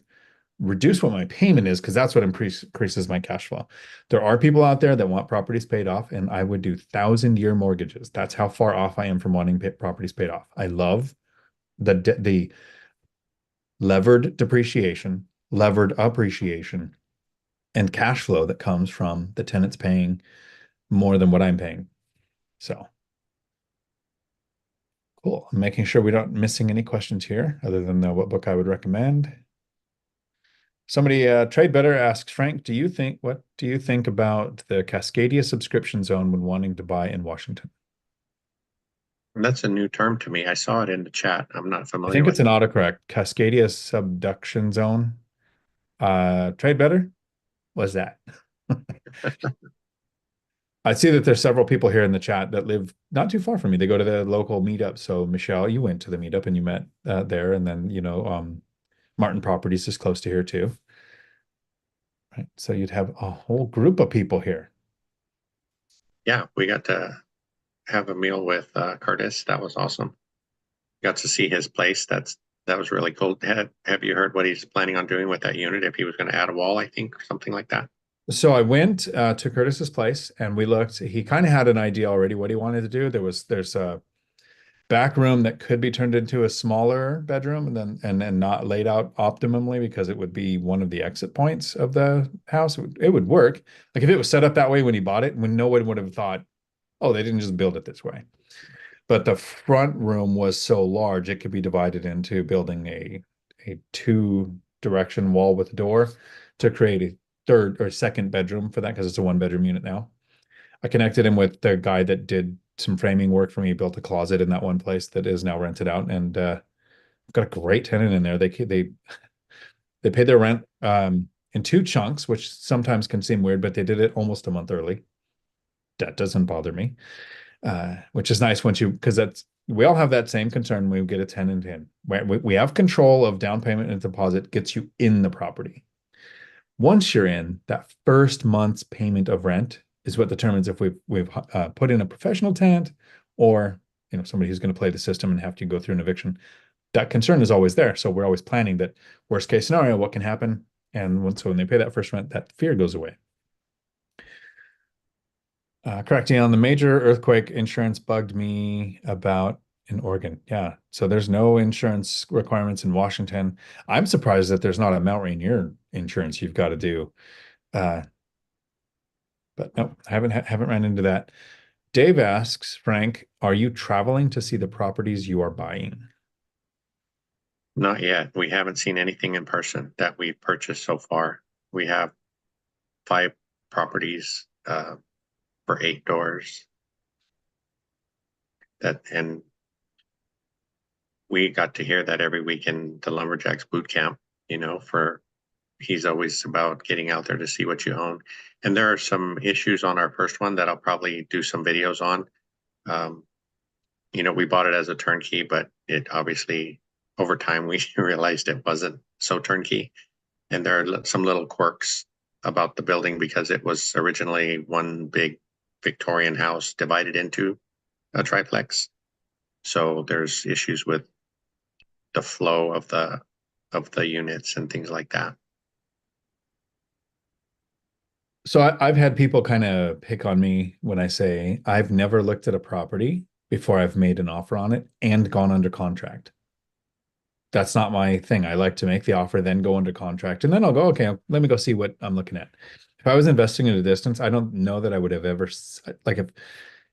reduce what my payment is, because that's what increases my cash flow. There are people out there that want properties paid off, and I would do 1,000-year mortgages. That's how far off I am from wanting properties paid off. I love the levered depreciation. levered appreciation and cash flow that comes from the tenants paying more than what I'm paying. So cool. I'm making sure we don't missing any questions here other than what book I would recommend. Somebody, Trade Better asks, Frank, what do you think about the Cascadia subscription zone when wanting to buy in Washington? That's a new term to me. I saw it in the chat. I'm not I familiar think with it's an it. autocorrect. Cascadia subduction zone. Trade Better? Was that? I see that there's several people here in the chat that live not too far from me. They go to the local meetup. So Michelle, you went to the meetup and you met there, and then Martin Properties is close to here too. Right. So you'd have a whole group of people here. Yeah, we got to have a meal with Curtis. That was awesome. Got to see his place. That was really cool. Have you heard what he's planning on doing with that unit? If he was going to add a wall, I think, or something like that. So I went to Curtis's place and we looked. He kind of had an idea already what he wanted to do. There's a back room that could be turned into a smaller bedroom and then not laid out optimally because it would be one of the exit points of the house. It would work. Like if it was set up that way when he bought it, when no one would have thought, oh, they didn't just build it this way. But the front room was so large it could be divided into building a two direction wall with a door to create a third or second bedroom for that because it's a one bedroom unit now. I connected him with the guy that did some framing work for me. He built a closet in that one place that is now rented out, and got a great tenant in there. They paid their rent in two chunks, which sometimes can seem weird, but they did it almost a month early. That doesn't bother me, which is nice once you because that's we all have that same concern when we get a tenant in. We have control of down payment and deposit gets you in the property. Once you're in, that first month's payment of rent is what determines if we've put in a professional tenant or somebody who's going to play the system and have to go through an eviction. That concern is always there. So we're always planning that worst case scenario, what can happen? And when they pay that first rent, that fear goes away. Correct. Yeah, on the major earthquake insurance bugged me about in Oregon. Yeah. So there's no insurance requirements in Washington. I'm surprised that there's not a Mount Rainier insurance you've got to do. Uh, but no, I haven't ran into that. Dave asks, Frank, are you traveling to see the properties you are buying? Not yet. We haven't seen anything in person that we've purchased so far. We have 5 properties for 8 doors. And we got to hear that every week in the Lumberjacks boot camp, for he's always about getting out there to see what you own. And there are some issues on our first one that I'll probably do some videos on. Um, we bought it as a turnkey, but it obviously over time we realized it wasn't so turnkey. And there are some little quirks about the building because it was originally one big Victorian house divided into a triplex. So there's issues with the flow of the units and things like that. So I've had people kind of pick on me when I say I've never looked at a property before I've made an offer on it and gone under contract. That's not my thing. I like to make the offer, then go under contract, and then I'll go, okay, let me go see what I'm looking at. If I was investing in a distance, I don't know that I would have ever like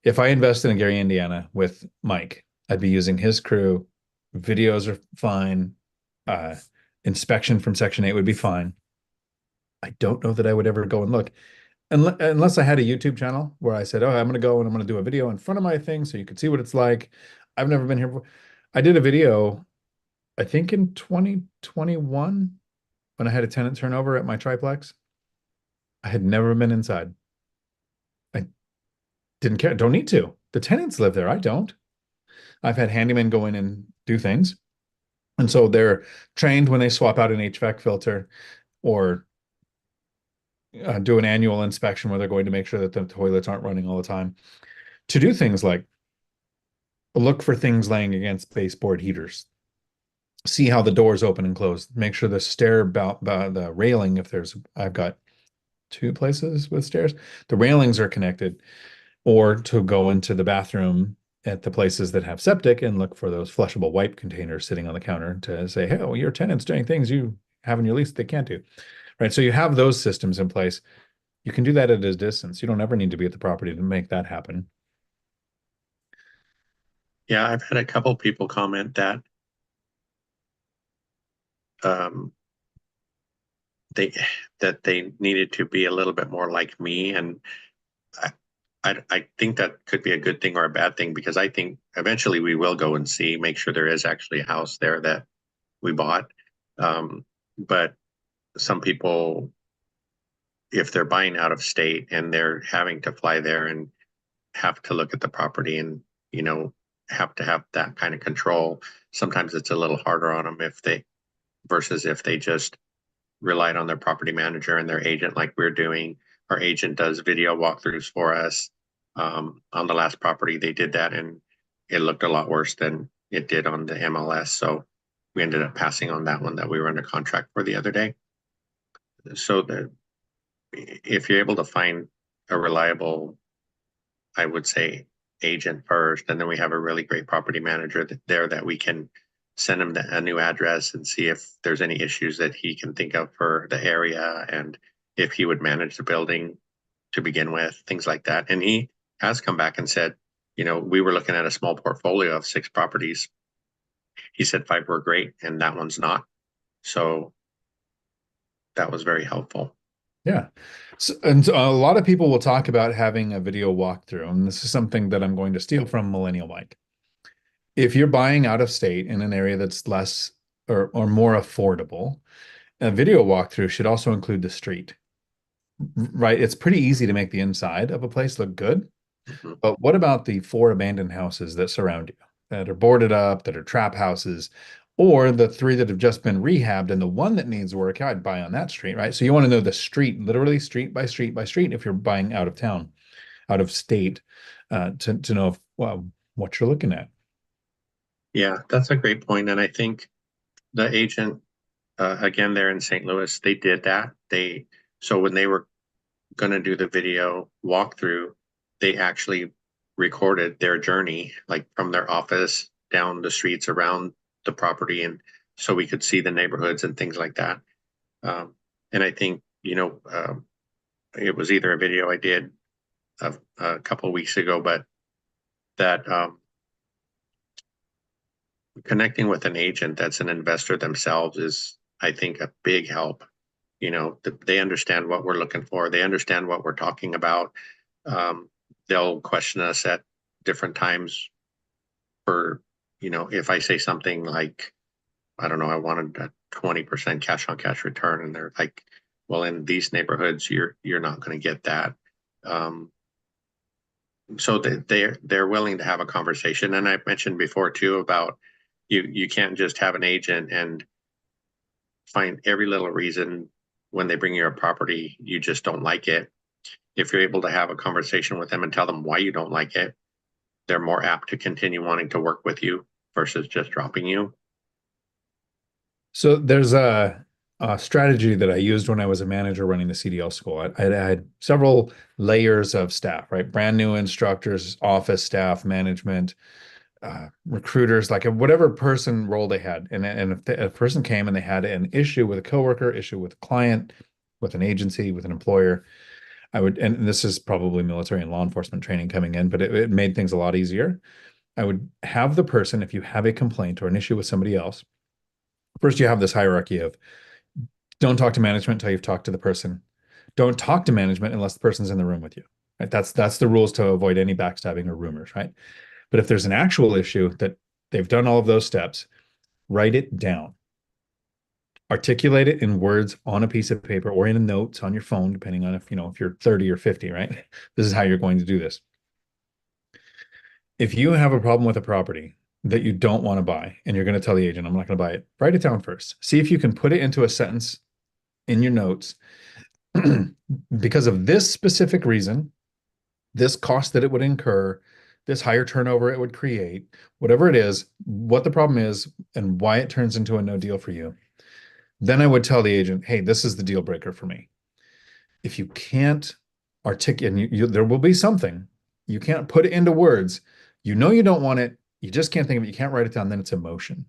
if I invested in Gary, Indiana with Mike, I'd be using his crew. Videos are fine. Uh, Inspection from Section 8 would be fine. I don't know that I would ever go and look unless I had a YouTube channel where I said, oh, I'm going to go and I'm going to do a video in front of my thing so you could see what it's like. I've never been here before. I did a video, I think in 2021 when I had a tenant turnover at my triplex. I had never been inside. I didn't care. Don't need to. The tenants live there. I don't. I've had handymen go in and do things. And so they're trained when they swap out an HVAC filter or do an annual inspection where they're going to make sure that the toilets aren't running all the time to do things like look for things laying against baseboard heaters, see how the doors open and close, make sure the the railing, if I've got 2 places with stairs, the railings are connected, or to go into the bathroom at the places that have septic and look for those flushable wipe containers sitting on the counter to say, hey, well, your tenant's doing things you have in your lease, they can't do, right? So you have those systems in place. You can do that at a distance. You don't ever need to be at the property to make that happen. Yeah, I've had a couple people comment um, they that they needed to be a little bit more like me, and I, I think that could be a good thing or a bad thing because I think eventually we will go and see, make sure there is actually a house there that we bought. But some people, if they're buying out of state and they're having to fly there and have to look at the property and, you know, have to have that kind of control, sometimes it's a little harder on them if they versus if they just relied on their property manager and their agent like we're doing. Our agent does video walkthroughs for us. On the last property, they did that and it looked a lot worse than it did on the MLS. So we ended up passing on that one that we were under contract for the other day. So if you're able to find a reliable, I would say, agent first, and then we have a really great property manager there that we can send him a new address and see if there's any issues that he can think of for the area and if he would manage the building to begin with, things like that. And he has come back and said, you know, we were looking at a small portfolio of 6 properties. He said 5 were great and that one's not. So that was very helpful. Yeah. So, and so a lot of people will talk about having a video walkthrough, and this is something that I'm going to steal from Millennial Mike. If you're buying out of state in an area that's less or more affordable, a video walkthrough should also include the street, right? It's pretty easy to make the inside of a place look good, Mhm. but what about the 4 abandoned houses that surround you, that are boarded up, that are trap houses, or the 3 that have just been rehabbed and the one that needs work, I'd buy on that street, right? So you want to know the street, literally street by street by street, if you're buying out of town, out of state, to know if, well, what you're looking at. Yeah, that's a great point. And I think the agent, again, there in St. Louis, they did that. So when they were going to do the video walkthrough, they actually recorded their journey, like from their office down the streets around the property, and so we could see the neighborhoods and things like that. And I think, you know, it was either a video I did a couple of weeks ago, but that connecting with an agent that's an investor themselves is, I think, a big help. You know, they understand what we're looking for. They understand what we're talking about. Um, they'll question us at different times for, you know, if I say something like, I don't know, I wanted a 20% cash on cash return, and they're like, well, in these neighborhoods, you're not going to get that. Um, so they're willing to have a conversation. And I mentioned before too about you can't just have an agent and find every little reason when they bring you a property you just don't like it. If you're able to have a conversation with them and tell them why you don't like it, they're more apt to continue wanting to work with you versus just dropping you. So there's a strategy that I used when I was a manager running the CDL school. I had several layers of staff, right? Brand new instructors, office staff, management, recruiters, like whatever person role they had. And if a person came and they had an issue with a coworker, issue with a client, with an agency, with an employer, I would, and this is probably military and law enforcement training coming in, but it made things a lot easier. I would have the person, if you have a complaint or an issue with somebody else, first you have this hierarchy of don't talk to management until you've talked to the person. Don't talk to management unless the person's in the room with you. Right? That's the rules to avoid any backstabbing or rumors, right? But if there's an actual issue that they've done all of those steps, write it down. Articulate it in words on a piece of paper or in notes on your phone, depending on if, you know, if you're 30 or 50, right? This is how you're going to do this. If you have a problem with a property that you don't want to buy and you're going to tell the agent, I'm not going to buy it, write it down first. See if you can put it into a sentence in your notes. Because of this specific reason, this cost that it would incur, this higher turnover it would create, whatever it is, what the problem is, and why it turns into a no deal for you. Then I would tell the agent, hey, this is the deal breaker for me. If you can't articulate, and there will be something, you can't put it into words, you know you don't want it, you just can't think of it, you can't write it down, then it's emotion.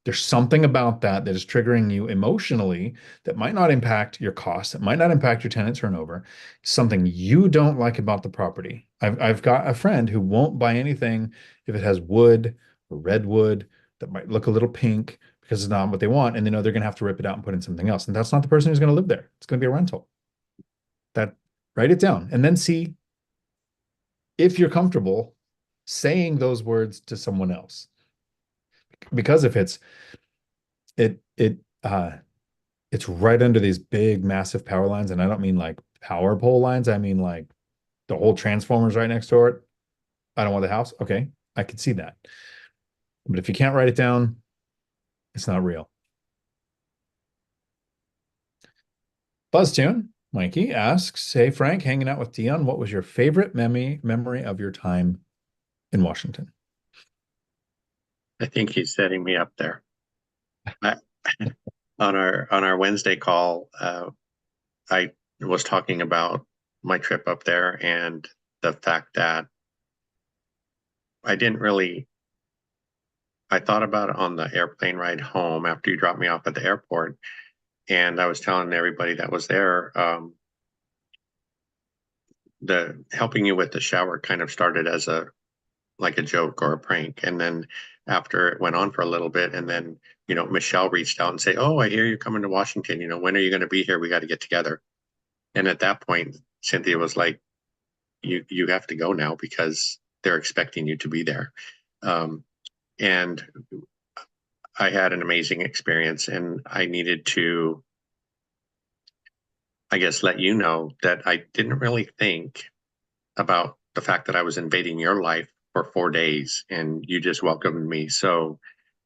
There's something about that that is triggering you emotionally that might not impact your costs, it might not impact your tenant turnover. Something you don't like about the property. I've got a friend who won't buy anything if it has wood or redwood that might look a little pink because it's not what they want, and they know they're going to have to rip it out and put in something else. And that's not the person who's going to live there. It's going to be a rental. That Write it down and then see if you're comfortable saying those words to someone else. Because if it it it's right under these big massive power lines, and I don't mean like power pole lines, I mean like the whole transformers right next to it. I don't want the house. Okay, I can see that. But if you can't write it down, it's not real. BuzzTune, Mikey asks, "Hey Frank, hanging out with Dion, what was your favorite memory of your time in Washington?" I think he's setting me up there. I, on our Wednesday call, I was talking about my trip up there and the fact that I didn't really. I thought about it on the airplane ride home after you dropped me off at the airport, and I was telling everybody that was there, the helping you with the shower kind of started as a like a joke or a prank, and then after it went on for a little bit, and then Michelle reached out and say, "Oh, I hear you're coming to Washington. When are you going to be here? We got to get together." And at that point, Cynthia was like, "You have to go now because they're expecting you to be there." Um, and I had an amazing experience, and I needed to, I guess, let you know that I didn't really think about the fact that I was invading your life for 4 days, and you just welcomed me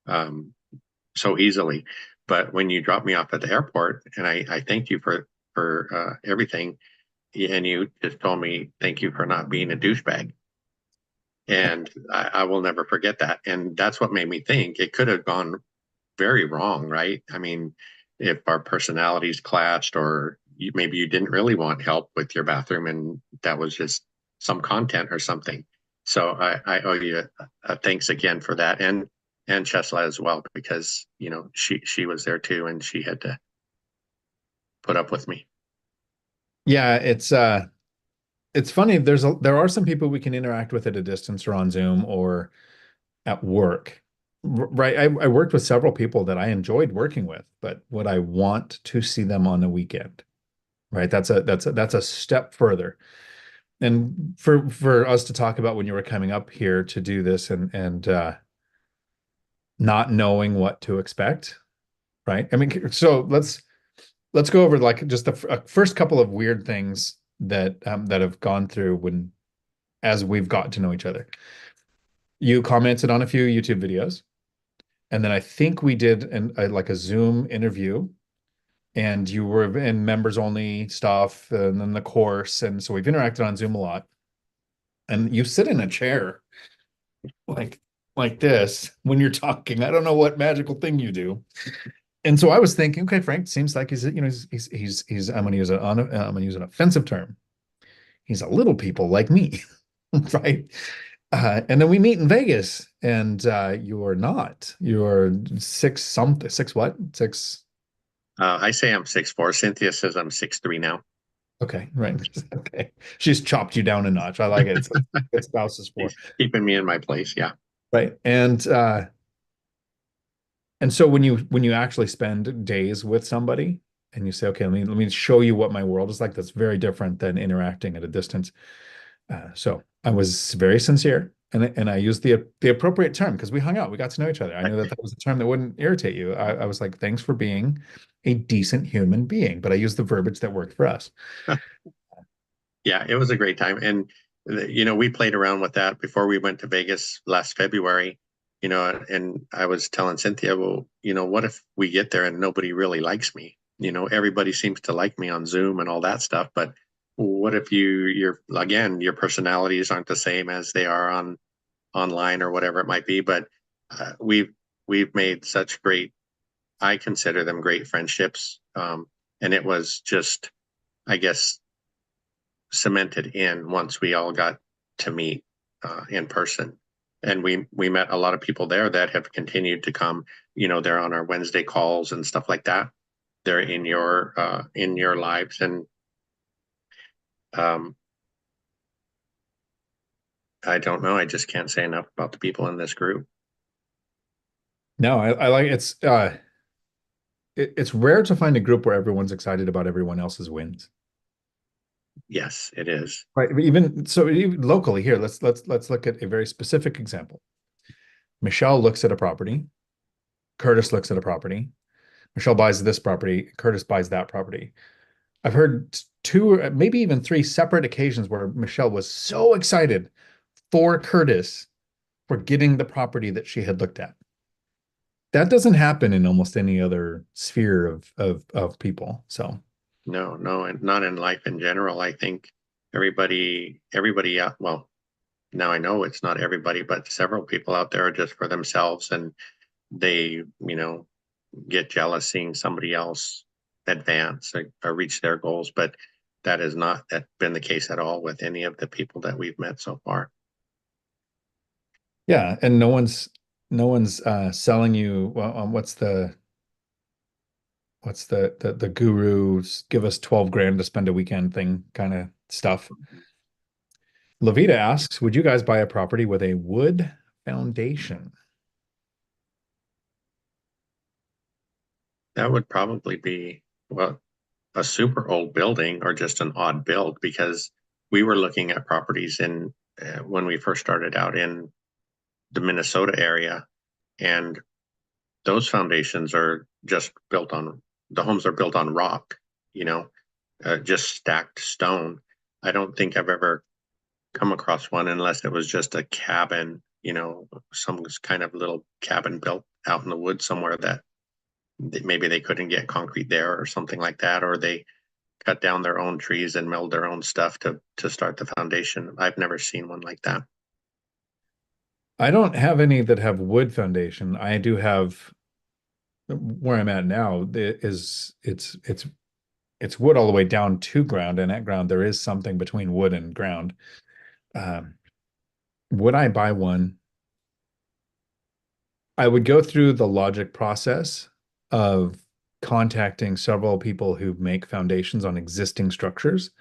um, so easily. But when you dropped me off at the airport, and I thanked you for everything, and you just told me thank you for not being a douchebag, and I will never forget that. And that's what made me think it could have gone very wrong, right? I mean, if our personalities clashed, or maybe you didn't really want help with your bathroom, and that was just some content or something. So I owe you a thanks again for that, and Chesla as well, because she was there too, and she had to put up with me. Yeah, it's funny. There are some people we can interact with at a distance or on Zoom or at work. Right. I worked with several people that I enjoyed working with, but would I want to see them on a weekend? Right. That's a step further. And for us to talk about when you were coming up here to do this and not knowing what to expect, right? I mean, so let's go over like just the first couple of weird things that have gone through when as we've gotten to know each other. You commented on a few YouTube videos, and then I think we did like a Zoom interview, and you were in members only stuff, and then the course, and so we've interacted on Zoom a lot. And you sit in a chair like like this when you're talking. I don't know what magical thing you do. And so I was thinking, okay, Frank seems like he's I'm gonna use an offensive term. He's a little people like me, right? And then we meet in Vegas, and you're not. You're six something, six what? Six. I say I'm 6'4". Cynthia says I'm 6'3" now. Okay, right. Okay. She's chopped you down a notch. I like it. It's spouses for, He's keeping me in my place. Yeah. right? And so when you actually spend days with somebody and you say, okay, let me show you what my world is like, that's very different than interacting at a distance. So I was very sincere, and I used the appropriate term because we hung out, we got to know each other. I knew that that was a term that wouldn't irritate you. I was like, thanks for being a decent human being, but I used the verbiage that worked for us. Yeah, it was a great time. And, we played around with that before we went to Vegas last February, and I was telling Cynthia, well, what if we get there and nobody really likes me? Everybody seems to like me on Zoom and all that stuff, but what if again, your personalities aren't the same as they are online or whatever it might be. But we've made such great, I consider them great friendships. And it was just, I guess, cemented in once we all got to meet in person. And we met a lot of people there that have continued to come. They're on our Wednesday calls and stuff like that. They're in your lives, and um, I don't know. I just can't say enough about the people in this group. No, I like it's rare to find a group where everyone's excited about everyone else's wins. Yes, it is. Right. Even so, even locally here, let's look at a very specific example. Michelle looks at a property. Curtis looks at a property. Michelle buys this property. Curtis buys that property. I've heard two, maybe even three separate occasions where Michelle was so excited for Curtis for getting the property that she had looked at. That doesn't happen in almost any other sphere of people. So No, no, and not in life in general. I think everybody, well, now I know it's not everybody, but several people out there are just for themselves, and they, get jealous seeing somebody else advance or reach their goals. But that has not been the case at all with any of the people that we've met so far. yeah, and no one's selling you. Well, what's the gurus give us 12 grand to spend a weekend thing kind of stuff. Levita asks, would you guys buy a property with a wood foundation? That would probably be, well, a super old building or just an odd build, because we were looking at properties in when we first started out in the Minnesota area, and those foundations are just built on the homes are built on rock, you know, just stacked stone. I don't think I've ever come across one unless it was just a cabin, some kind of little cabin built out in the woods somewhere that maybe they couldn't get concrete there or something like that, or they cut down their own trees and milled their own stuff to start the foundation. I've never seen one like that. I don't have any that have wood foundation. I do have where I'm at now is it's wood all the way down to ground, and at ground there is something between wood and ground. Um, would I buy one? I would go through the logic process of contacting several people who make foundations on existing structures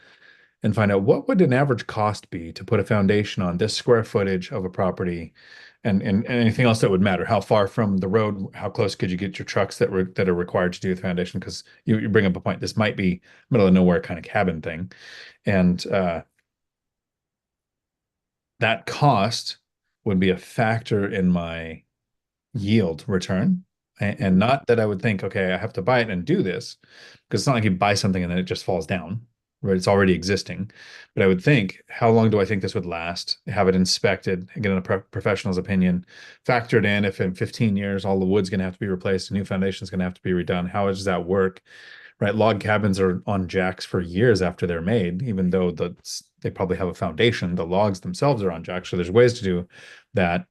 and find out what would an average cost be to put a foundation on this square footage of a property and anything else that would matter. How far from the road, how close could you get your trucks that are required to do the foundation? Because you bring up a point. This might be middle of nowhere kind of cabin thing. And that cost would be a factor in my yield return. And not that I would think, okay, I have to buy it and do this, because it's not like you buy something and then it just falls down, right? It's already existing. But I would think, how long do I think this would last? Have it inspected, get a professional's opinion, factored in if in 15 years all the wood's going to have to be replaced, a new foundation is going to have to be redone. How does that work? Right? Log cabins are on jacks for years after they're made, even though they probably have a foundation. The logs themselves are on jacks. So there's ways to do that.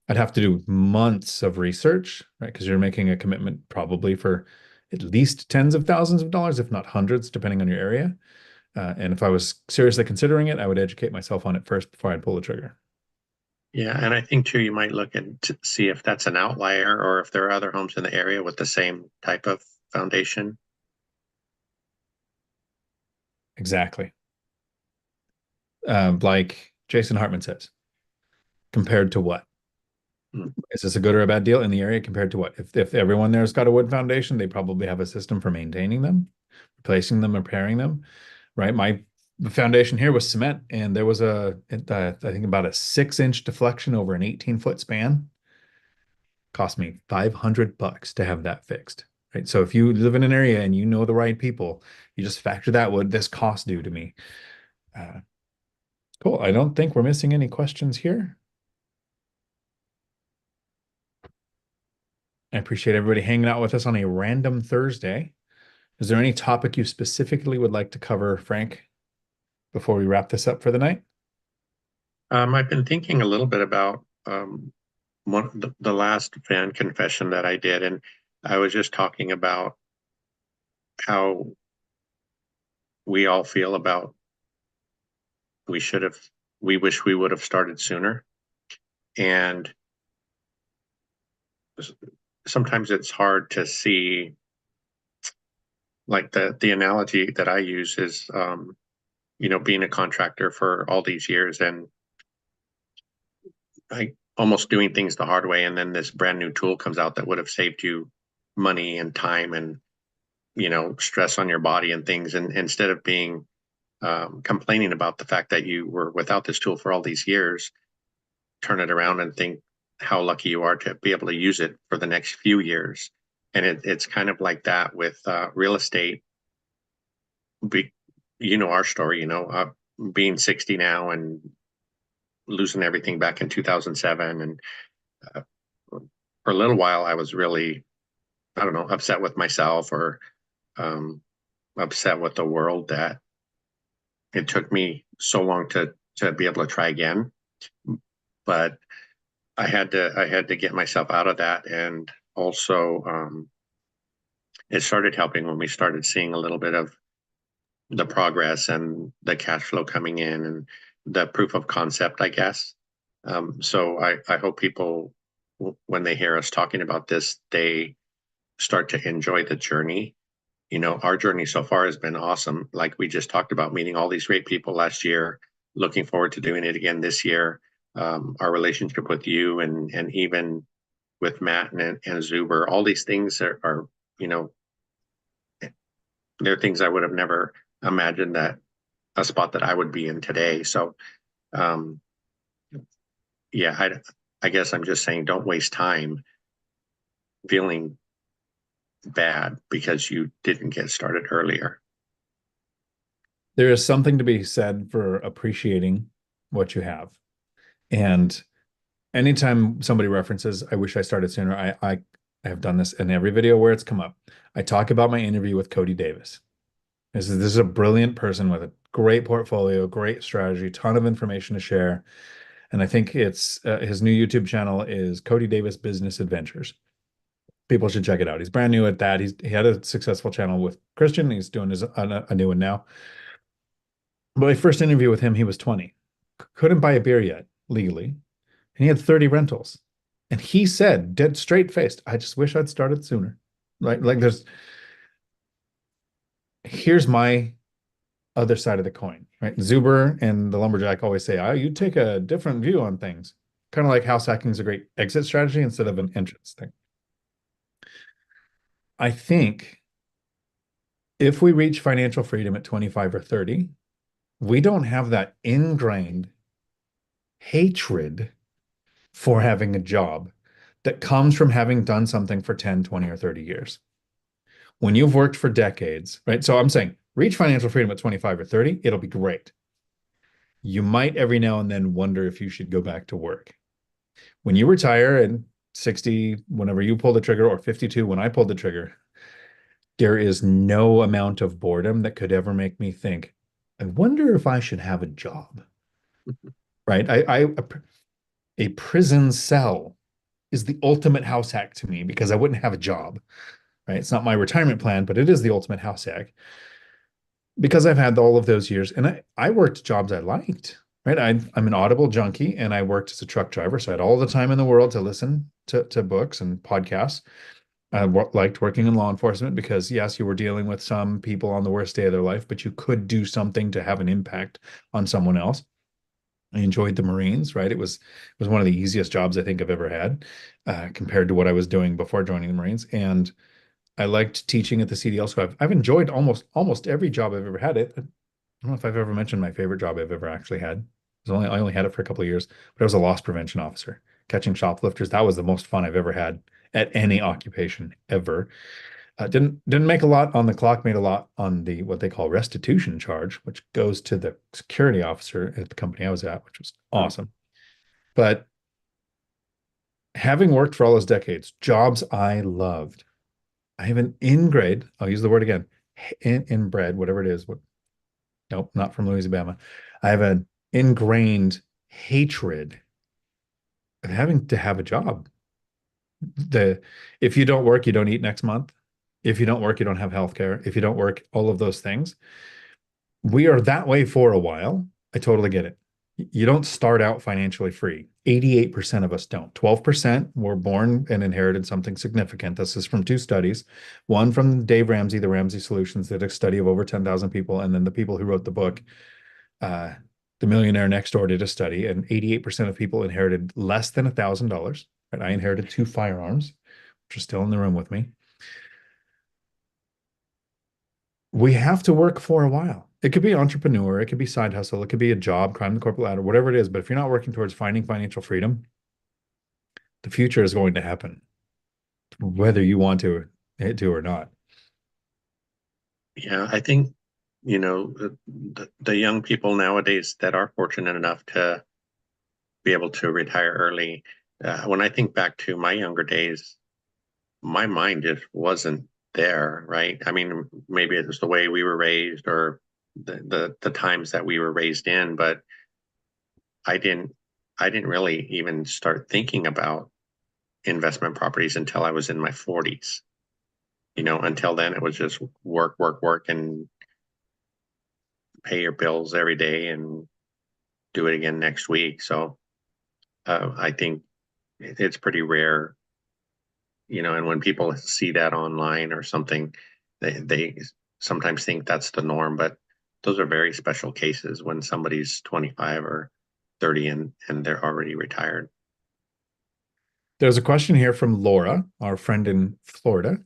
I'd have to do months of research, right? Because you're making a commitment probably for at least tens of thousands of dollars, if not hundreds, depending on your area. And if I was seriously considering it, I would educate myself on it first before I'd pull the trigger. Yeah, and I think too, you might look and to see if that's an outlier or if there are other homes in the area with the same type of foundation. Exactly. Like Jason Hartman says, compared to what? Hmm. Is this a good or a bad deal in the area compared to what? If everyone there's got a wood foundation, they probably have a system for maintaining them, replacing them, repairing them, right? My foundation here was cement, and there was I think about a 6-inch deflection over an 18-foot span. Cost me $500 to have that fixed, right? So if you live in an area and you know the right people, you just factor that what this cost due to me. Uh, cool. I don't think we're missing any questions here. I appreciate everybody hanging out with us on a random Thursday. Is there any topic you specifically would like to cover, Frank, before we wrap this up for the night? I've been thinking a little bit about the last fan confession that I did, and I was just talking about how we all feel about we should have we wish we would have started sooner. And sometimes it's hard to see, like the analogy that I use is, being a contractor for all these years and I almost doing things the hard way. And then this brand new tool comes out that would have saved you money and time and, stress on your body and things. And instead of being complaining about the fact that you were without this tool for all these years, turn it around and think how lucky you are to be able to use it for the next few years. And it's kind of like that with real estate. Be, our story, being 60 now and losing everything back in 2007. And uh, for a little while, I was really, I don't know, upset with myself or um, upset with the world that it took me so long to be able to try again. But I had to get myself out of that, and also it started helping when we started seeing a little bit of the progress and the cash flow coming in and the proof of concept, I guess. So I hope people, when they hear us talking about this, they start to enjoy the journey. Our journey so far has been awesome. Like we just talked about, meeting all these great people last year, looking forward to doing it again this year. Our relationship with you and even with Matt and Zuber, all these things are, you know, they're things I would have never imagined that a spot that I would be in today. So, um, yeah, I guess I'm just saying, don't waste time feeling bad because you didn't get started earlier. There is something to be said for appreciating what you have. And anytime somebody references, I wish I started sooner, I have done this in every video where it's come up. I talk about my interview with Cody Davis. This is a brilliant person with a great portfolio, great strategy, ton of information to share. And I think it's his new YouTube channel is Cody Davis Business Adventures. People should check it out. He's brand new at that. He had a successful channel with Christian. He's doing a new one now. But my first interview with him, he was 20, couldn't buy a beer yet legally, and he had 30 rentals. And he said, dead straight faced, I just wish I'd started sooner. Like here's my other side of the coin, right? Zuber and the lumberjack always say, oh, you take a different view on things. Kind of like house hacking is a great exit strategy instead of an entrance thing. I think if we reach financial freedom at 25 or 30, we don't have that ingrained hatred for having a job that comes from having done something for 10, 20, or 30 years. When you've worked for decades, right? So I'm saying reach financial freedom at 25 or 30, it'll be great. You might every now and then wonder if you should go back to work. When you retire at 60, whenever you pull the trigger, or 52, when I pulled the trigger, there is no amount of boredom that could ever make me think, I wonder if I should have a job, right? A prison cell is the ultimate house hack to me because I wouldn't have a job, right? It's not my retirement plan, but it is the ultimate house hack because I've had all of those years and I worked jobs I liked, right? I'm an Audible junkie and I worked as a truck driver. So I had all the time in the world to listen to books and podcasts. I liked working in law enforcement because yes, you were dealing with some people on the worst day of their life, but you could do something to have an impact on someone else. I enjoyed the Marines, right? It was one of the easiest jobs I think I've ever had, compared to what I was doing before joining the Marines. And I liked teaching at the CDL. So I've enjoyed almost every job I've ever had. I don't know if I've ever mentioned my favorite job I've ever actually had. I only had it for a couple of years, but I was a loss prevention officer, catching shoplifters. That was the most fun I've ever had at any occupation ever. Didn't make a lot on the clock, made a lot on the what they call restitution charge, which goes to the security officer at the company I was at, which was awesome. But having worked for all those decades, jobs I loved. I have an ingrade, I'll use the word again, inbred, whatever it is. Nope, not from Louisiana. I have an ingrained hatred of having to have a job. If you don't work, you don't eat next month. If you don't work, you don't have health care. If you don't work, all of those things. We are that way for a while. I totally get it. You don't start out financially free. 88% of us don't. 12% were born and inherited something significant. This is from two studies. One from Dave Ramsey, the Ramsey Solutions, did a study of over 10,000 people. And then the people who wrote the book, uh, The Millionaire Next Door, did a study, and 88% of people inherited less than $1,000. Right? I inherited two firearms, which are still in the room with me. We have to work for a while. It could be entrepreneur, it could be side hustle, it could be a job, climb the corporate ladder, whatever it is. But if you're not working towards finding financial freedom, the future is going to happen, whether you want to or not. Yeah, I think, the young people nowadays that are fortunate enough to be able to retire early, when I think back to my younger days, my mind just wasn't there, right? I mean, maybe it was the way we were raised or the times that we were raised in, but I didn't I didn't really even start thinking about investment properties until I was in my 40s. Until then it was just work, work, work, and pay your bills every day and do it again next week. So I think it's pretty rare, and when people see that online or something, they sometimes think that's the norm, but those are very special cases when somebody's 25 or 30 and they're already retired. There's a question here from Laura, our friend in Florida.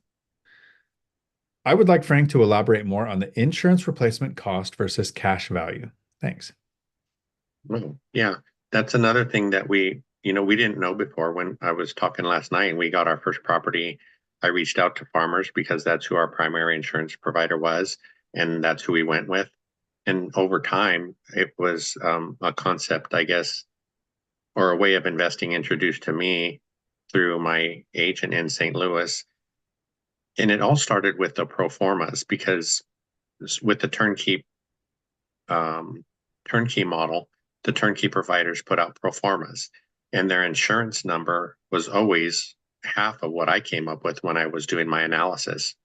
I would like Frank to elaborate more on the insurance replacement cost versus cash value. Thanks. Well, yeah, that's another thing that we didn't know before. When I was talking last night and we got our first property, I reached out to farmers because that's who our primary insurance provider was, and that's who we went with. And over time, it was a concept, I guess, or a way of investing introduced to me through my agent in St. Louis. And it all started with the pro formas because with the um, turnkey model, the turnkey providers put out pro formas, and their insurance number was always half of what I came up with when I was doing my analysis.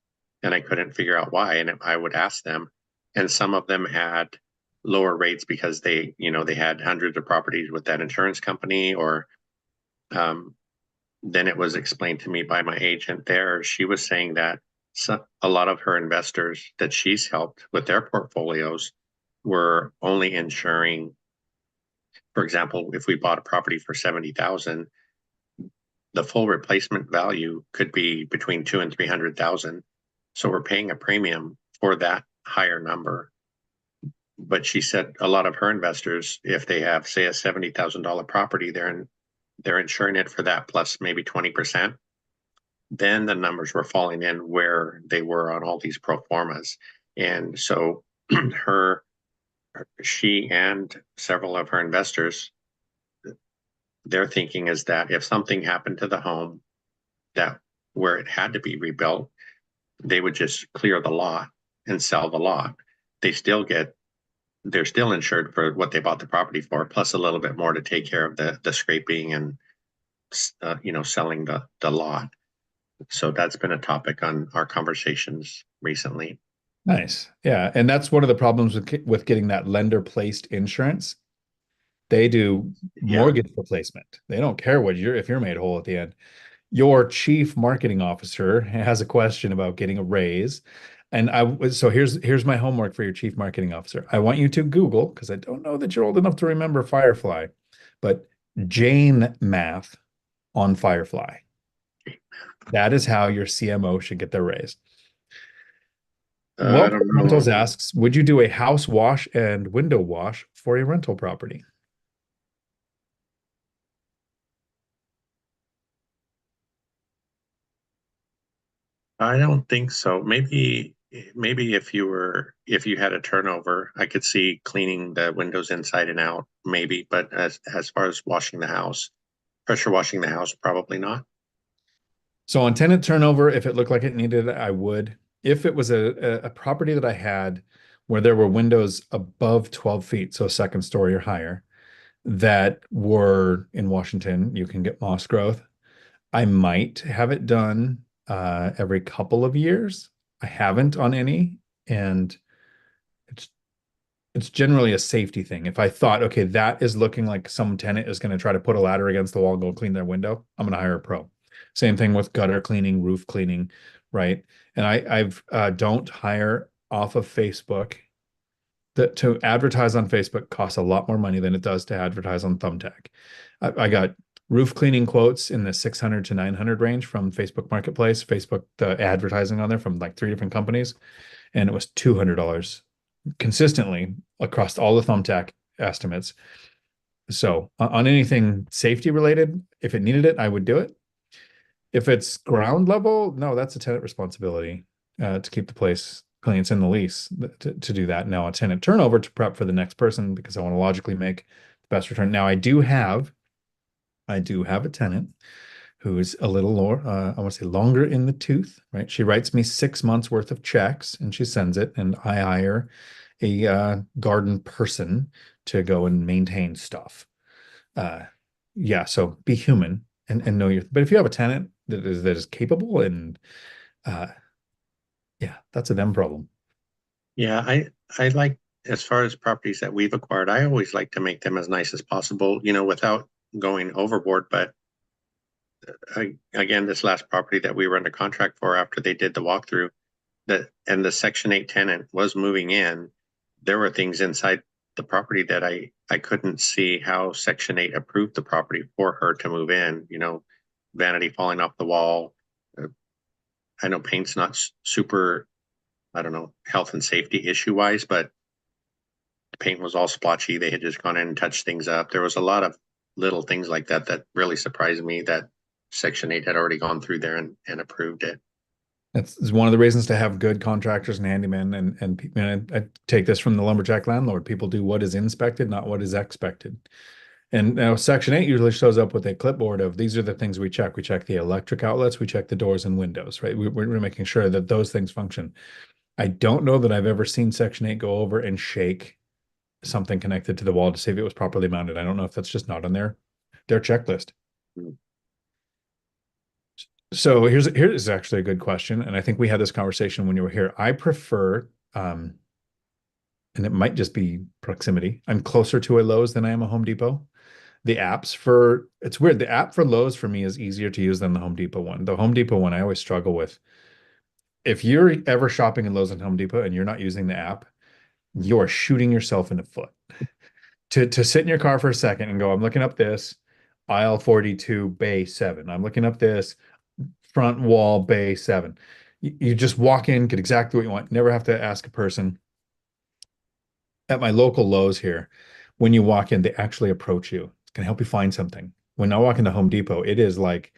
And I couldn't figure out why. And I would ask them, and some of them had lower rates because they had hundreds of properties with that insurance company, or um, then it was explained to me by my agent there. She was saying that a lot of her investors that she's helped with their portfolios were only insuring, for example, if we bought a property for 70,000, the full replacement value could be between 2 and 300,000. So we're paying a premium for that higher number. But she said a lot of her investors, if they have, say, a $70,000 property, they're insuring it for that plus maybe 20%. Then the numbers were falling in where they were on all these pro formas. And so her she and several of her investors, their thinking is that if something happened to the home that where it had to be rebuilt, they would just clear the lot and sell the lot. They still get they're still insured for what they bought the property for, plus a little bit more to take care of the scraping and selling the lot. So that's been a topic on our conversations recently. Nice. Yeah. And that's one of the problems with getting that lender placed insurance. They do Yeah. mortgage replacement. They don't care what you're if you're made whole at the end. Your chief marketing officer has a question about getting a raise. And so here's my homework for your chief marketing officer. I want you to Google, because I don't know that you're old enough to remember Firefly, but Jane math on Firefly. That is how your CMO should get their raise. I Well, don't Rentals know. asks, would you do a house wash and window wash for a rental property? I don't think so. Maybe if you had a turnover, I could see cleaning the windows inside and out, maybe, but as far as washing the house, pressure washing the house, probably not. So on tenant turnover, if it looked like it needed it, I would. If it was a property that I had where there were windows above 12 feet, so second story or higher, that were in Washington, you can get moss growth. I might have it done every couple of years. I haven't on any, and it's It's generally a safety thing. If I thought, okay, that is looking like some tenant is going to try to put a ladder against the wall and go clean their window, I'm going to hire a pro. Same thing with gutter cleaning, roof cleaning, right? And I've don't hire off of Facebook. That to advertise on Facebook costs a lot more money than it does to advertise on Thumbtack. I got roof cleaning quotes in the 600 to 900 range from Facebook Marketplace, Facebook advertising on there from like three different companies, and it was $200 consistently across all the Thumbtack estimates. So on anything safety related, if it needed it, I would do it. If it's ground level, no, that's a tenant responsibility to keep the place clean. It's in the lease to do that. Now, a tenant turnover to prep for the next person because I want to logically make the best return. Now, I do have a tenant who is a little lower, I want to say longer in the tooth, right? She writes me 6 months worth of checks and she sends it, and I hire a garden person to go and maintain stuff. Uh, yeah, so be human and know your. But if you have a tenant that is capable and uh, yeah, that's a them problem. Yeah, I like, as far as properties that we've acquired, I always like to make them as nice as possible, without going overboard. But again, this last property that we were under contract for after they did the walkthrough, and the Section 8 tenant was moving in, there were things inside the property that I couldn't see how Section 8 approved the property for her to move in, vanity falling off the wall. Uh, I know paint's not super, I don't know, health and safety issue wise, but the paint was all splotchy. They had just gone in and touched things up. There was a lot of little things like that that really surprised me that Section 8 had already gone through there and approved it. That's one of the reasons to have good contractors and handymen and I take this from the lumberjack landlord. People do what is inspected, not what is expected. And now Section 8 usually shows up with a clipboard of these are the things we check. We check the electric outlets, we check the doors and windows, right? We're making sure that those things function. I don't know that I've ever seen Section 8 go over and shake something connected to the wall to see if it was properly mounted. I don't know if that's just not on their checklist. Mm. So here's actually a good question, and I think we had this conversation when you were here. I prefer, and it might just be proximity. I'm closer to a Lowe's than I am a Home Depot. It's weird. The app for Lowe's for me is easier to use than the Home Depot one. The Home Depot one I always struggle with. If you're ever shopping in Lowe's and Home Depot and you're not using the app, you are shooting yourself in the foot. To sit in your car for a second and go, I'm looking up this aisle 42, bay 7. I'm looking up this front wall, bay 7. You just walk in, get exactly what you want. Never have to ask a person. At my local Lowe's here, when you walk in, they actually approach you. Can I help you find something? When I walk into Home Depot, it is like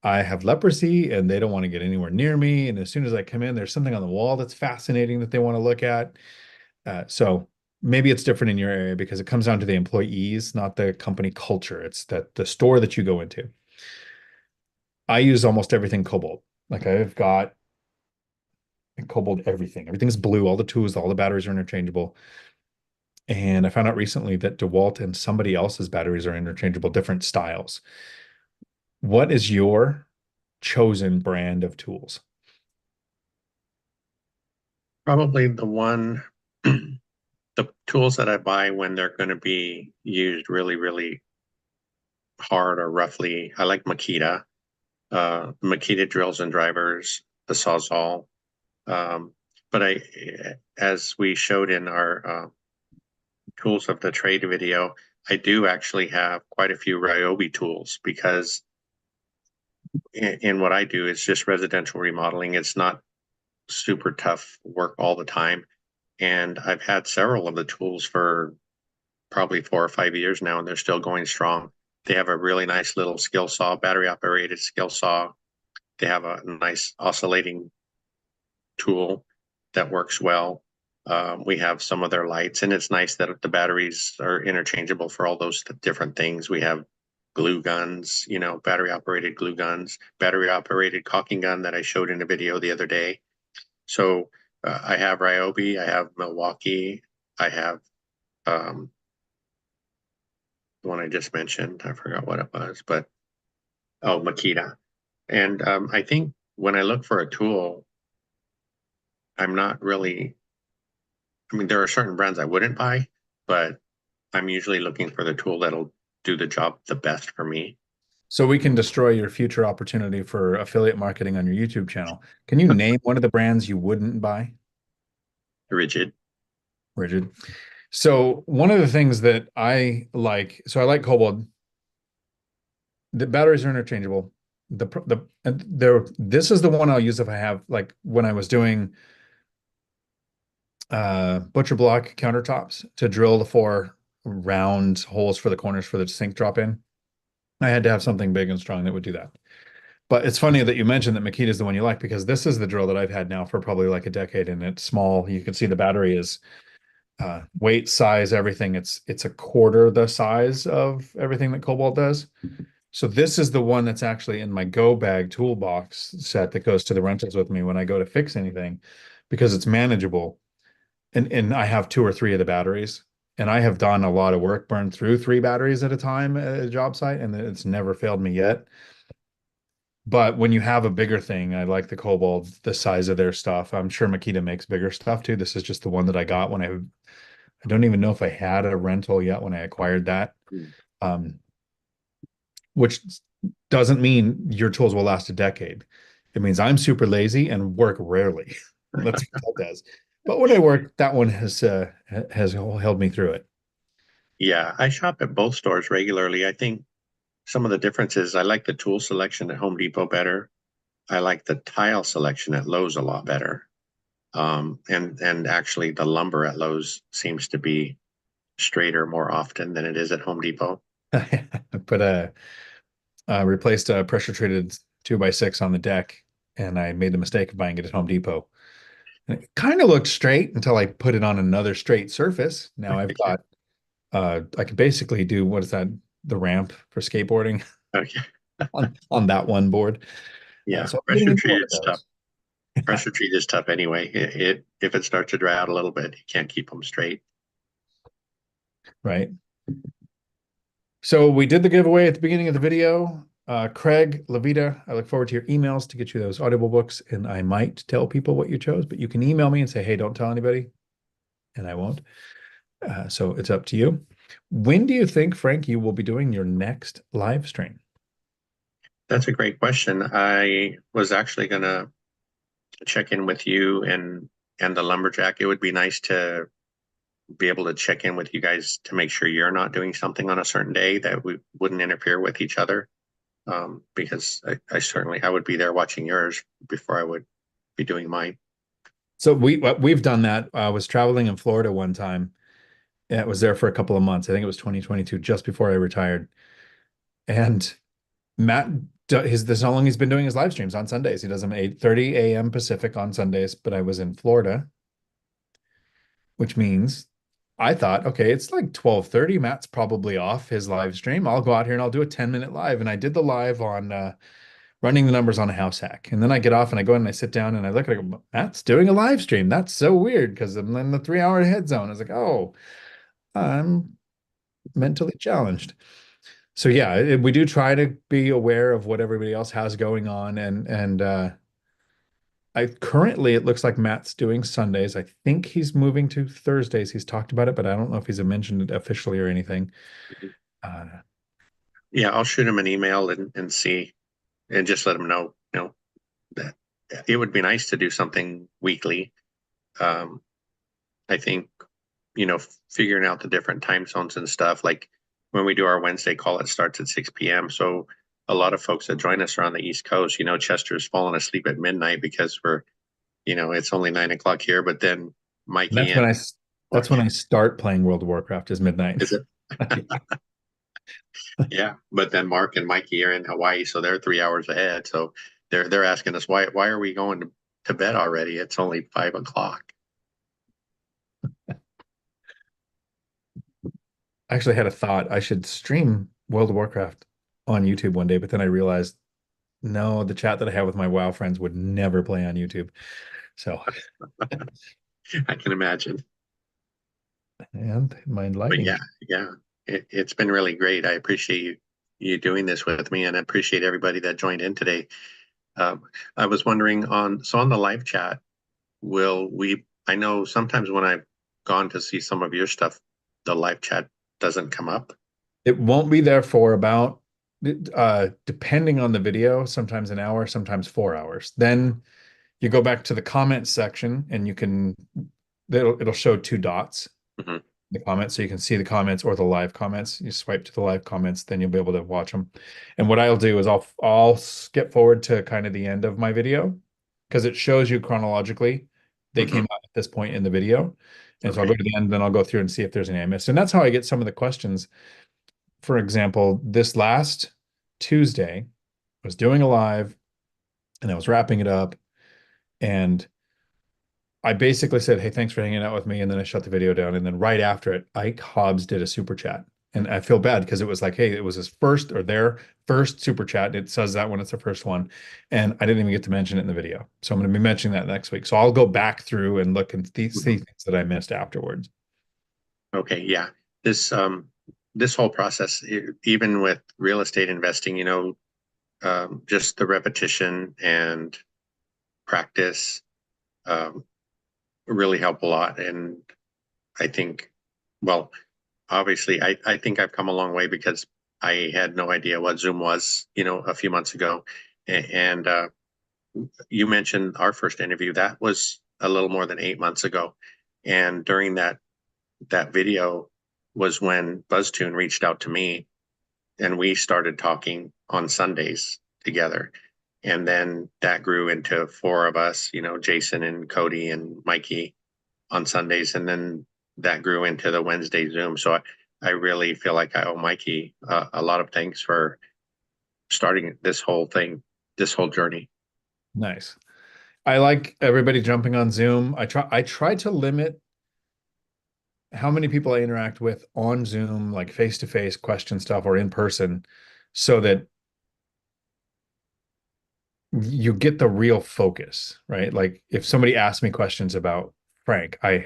I have leprosy and they don't want to get anywhere near me. And as soon as I come in, there's something on the wall that's fascinating that they want to look at. So maybe it's different in your area because it comes down to the employees, not the company culture. It's that the store that you go into. I use almost everything Cobalt. Like I've got Cobalt everything. Everything's blue. All the tools, all the batteries are interchangeable. And I found out recently that DeWalt and somebody else's batteries are interchangeable, different styles. What is your chosen brand of tools? Probably the one, the tools that I buy when they're going to be used really, really hard or roughly. I like Makita drills and drivers, the Sawzall. Um, but as we showed in our tools of the trade video, I do actually have quite a few Ryobi tools because in what I do, it's just residential remodeling. It's not super tough work all the time. And I've had several of the tools for probably 4 or 5 years now, and they're still going strong. They have a really nice little skill saw, battery operated skill saw. They have a nice oscillating tool that works well. We have some of their lights, and it's nice that the batteries are interchangeable for all those different things. We have glue guns, battery operated glue guns, battery operated caulking gun that I showed in a video the other day. So I have Ryobi, I have Milwaukee, I have um, the one I just mentioned. I forgot what it was, but oh, Makita. And I think when I look for a tool, I'm not really I mean, there are certain brands I wouldn't buy, but I'm usually looking for the tool that'll do the job the best for me. So we can destroy your future opportunity for affiliate marketing on your YouTube channel. Can you name one of the brands you wouldn't buy? Rigid. Rigid. So one of the things that I like, so I like Cobalt. The batteries are interchangeable. And there, this is the one I'll use if I have, like when I was doing butcher block countertops to drill the 4 round holes for the corners for the sink drop in. I had to have something big and strong that would do that. But it's funny that you mentioned that Makita is the one you like, because this is the drill that I've had now for probably like a decade, and it's small. You can see the battery is weight, size, everything. It's a quarter the size of everything that Cobalt does. So this is the one that's actually in my go bag toolbox set that goes to the rentals with me when I go to fix anything, because it's manageable. And I have 2 or 3 of the batteries. And I have done a lot of work, burned through 3 batteries at a time at a job site, and it's never failed me yet. But when you have a bigger thing, I like the Cobalt, the size of their stuff. I'm sure Makita makes bigger stuff too. This is just the one that I got when I don't even know if I had a rental yet when I acquired that. Mm. Um, which doesn't mean your tools will last a decade. It means I'm super lazy and work rarely. That's what that does. But when I work, that one has held me through it. Yeah, I shop at both stores regularly. I think some of the differences, I like the tool selection at Home Depot better. I like the tile selection at Lowe's a lot better. And actually the lumber at Lowe's seems to be straighter more often than it is at Home Depot. I put replaced a pressure treated 2x6 on the deck, and I made the mistake of buying it at Home Depot. And it kind of looked straight until I put it on another straight surface. Now I've got I can basically do, what is that? The ramp for skateboarding Okay. on that one board. Yeah, So I'm getting pressure into one treated of stuff. those. Pressure treat is tough anyway. It if it starts to dry out a little bit, you can't keep them straight. Right. So we did the giveaway at the beginning of the video. Craig, Levita, I look forward to your emails to get you those Audible books, and I might tell people what you chose, but you can email me and say, hey, don't tell anybody, and I won't. So it's up to you. When do you think, Frank, you will be doing your next live stream? That's a great question. I was actually gonna check in with you and the lumberjack. It would be nice to be able to check in with you guys to make sure you're not doing something on a certain day that we wouldn't interfere with each other. Because I certainly I would be there watching yours before I would be doing mine. So we've done that. I was traveling in Florida one time. I was there for a couple of months. I think it was 2022, just before I retired. And Matt, this is how long he's been doing his live streams on Sundays. He does them 8:30 a.m. Pacific on Sundays, but I was in Florida, which means I thought, okay, it's like 12:30. Matt's probably off his live stream. I'll go out here and I'll do a 10-minute live. And I did the live on running the numbers on a house hack. And then I get off and I go in and I sit down and I look at it, Matt's doing a live stream. That's so weird because I'm in the 3 hour head zone. I was like, oh, I'm mentally challenged. So yeah, we do try to be aware of what everybody else has going on, and I currently it looks like Matt's doing Sundays. I think he's moving to Thursdays. He's talked about it, but I don't know if he's mentioned it officially or anything. Uh, Yeah, I'll shoot him an email and see and just let him know, that it would be nice to do something weekly. Um, I think, figuring out the different time zones and stuff, like when we do our Wednesday call, it starts at 6 p.m. So a lot of folks that join us are on the East Coast. Chester's falling asleep at midnight because it's only 9 o'clock here, but then Mikey that's when and that's when I start playing World of Warcraft is midnight. is it? Yeah, but then Mark and Mikey are in Hawaii, so they're 3 hours ahead. So they're asking us why are we going to bed already? It's only 5 o'clock. I actually had a thought I should stream World of Warcraft on YouTube one day, but then I realized no, the chat that I have with my WoW friends would never play on YouTube. So, I can imagine. and mind But lighting. yeah, it's been really great. I appreciate you doing this with me, and I appreciate everybody that joined in today. I was wondering on the live chat, will we? I know sometimes when I gone to see some of your stuff, the live chat doesn't come up. It won't be there for about, depending on the video, sometimes an hour, sometimes 4 hours. Then you go back to the comments section and it'll show two dots, Mhm. the comments, so you can see the comments or the live comments. You swipe to the live comments, then you'll be able to watch them. And what I'll do is I'll skip forward to kind of the end of my video because it shows you chronologically they came Mhm. out at this point in the video. And so I'll go Okay. to the end, then I'll go through and see if there's any I missed. And that's how I get some of the questions. For example, this last Tuesday, I was doing a live and I was wrapping it up. And I basically said, "Hey, thanks for hanging out with me." And then I shut the video down. And then right after it, Ike Hobbs did a super chat. And I feel bad because it was like, hey, it was his first or their first super chat. It says that when it's the first one. And I didn't even get to mention it in the video. So I'm going to be mentioning that next week. So I'll go back through and look and see Mhm. things that I missed afterwards. Okay, yeah. This whole process, even with real estate investing, just the repetition and practice um, really help a lot. And I think, well, obviously, I think I've come a long way because I had no idea what Zoom was, a few months ago. And you mentioned our first interview. That was a little more than 8 months ago. And during that video was when BuzzTune reached out to me and we started talking on Sundays together. And then that grew into four of us, Jason and Cody and Mikey on Sundays. And then that grew into the Wednesday Zoom. So I really feel like I owe Mikey a lot of thanks for starting this whole thing, this whole journey. Nice. I like everybody jumping on Zoom. I try to limit how many people I interact with on Zoom, like face to face question stuff or in person, so that you get the real focus, right? Like if somebody asks me questions about Frank, I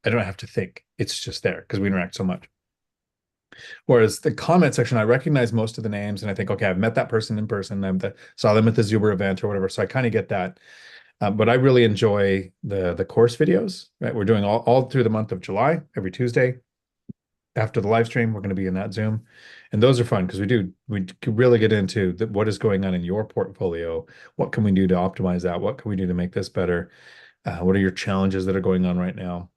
don't have to think. It's just there because we interact so much. Whereas the comment section, I recognize most of the names and I think, okay, I've met that person in person. Saw them at the Zuber event or whatever. So I kind of get that. But I really enjoy the course videos, right? We're doing all through the month of July, every Tuesday. After the live stream, we're going to be in that Zoom. And those are fun because we can really get into what is going on in your portfolio. What can we do to optimize that? What can we do to make this better? What are your challenges that are going on right now?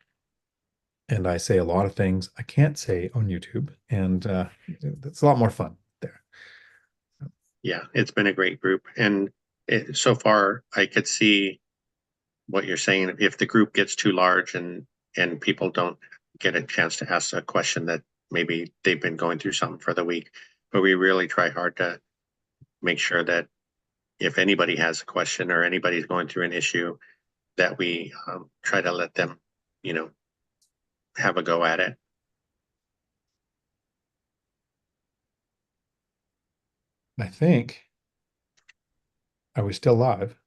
And I say a lot of things I can't say on YouTube, and it's a lot more fun there. Yeah, it's been a great group. And so far, I could see what you're saying. If the group gets too large and people don't get a chance to ask a question that maybe they've been going through something for the week, but we really try hard to make sure that if anybody has a question or anybody's going through an issue, that we try to let them, you know, have a go at it. I think, are we still live?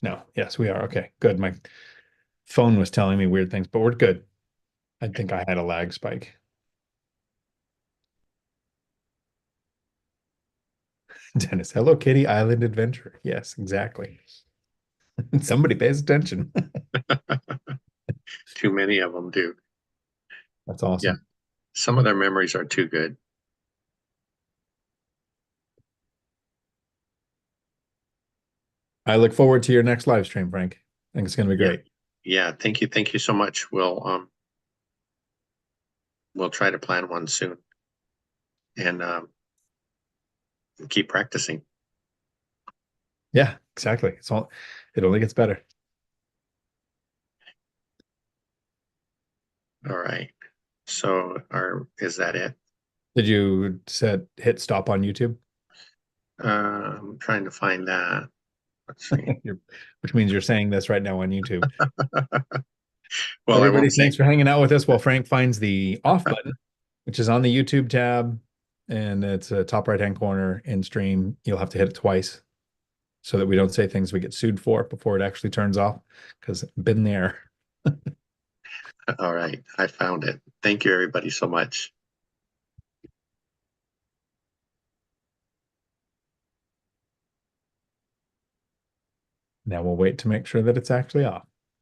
No. Yes, we are. Okay, good. My phone was telling me weird things, but we're good. I think I had a lag spike. Dennis, Hello Kitty Island Adventure. Yes, exactly. Somebody pays attention. Too many of them do. That's Yeah, awesome. some of their memories are too good. I look forward to your next live stream, Frank. I think it's going to be Yeah, great. yeah. Thank you so much. We'll try to plan one soon and keep practicing. Yeah, exactly. It only gets better. All right. So, is that it? Did you hit stop on YouTube? I'm trying to find that. Let's see. Which means you're saying this right now on YouTube. Well, I Everybody, won't say. thanks for hanging out with us while Frank finds the off button, which is on the YouTube tab, and it's a top right-hand corner in stream. You'll have to hit it twice so that we don't say things we get sued for before it actually turns off, because been there. All right, I found it. Thank you, everybody, so much. Now we'll wait to make sure that it's actually off.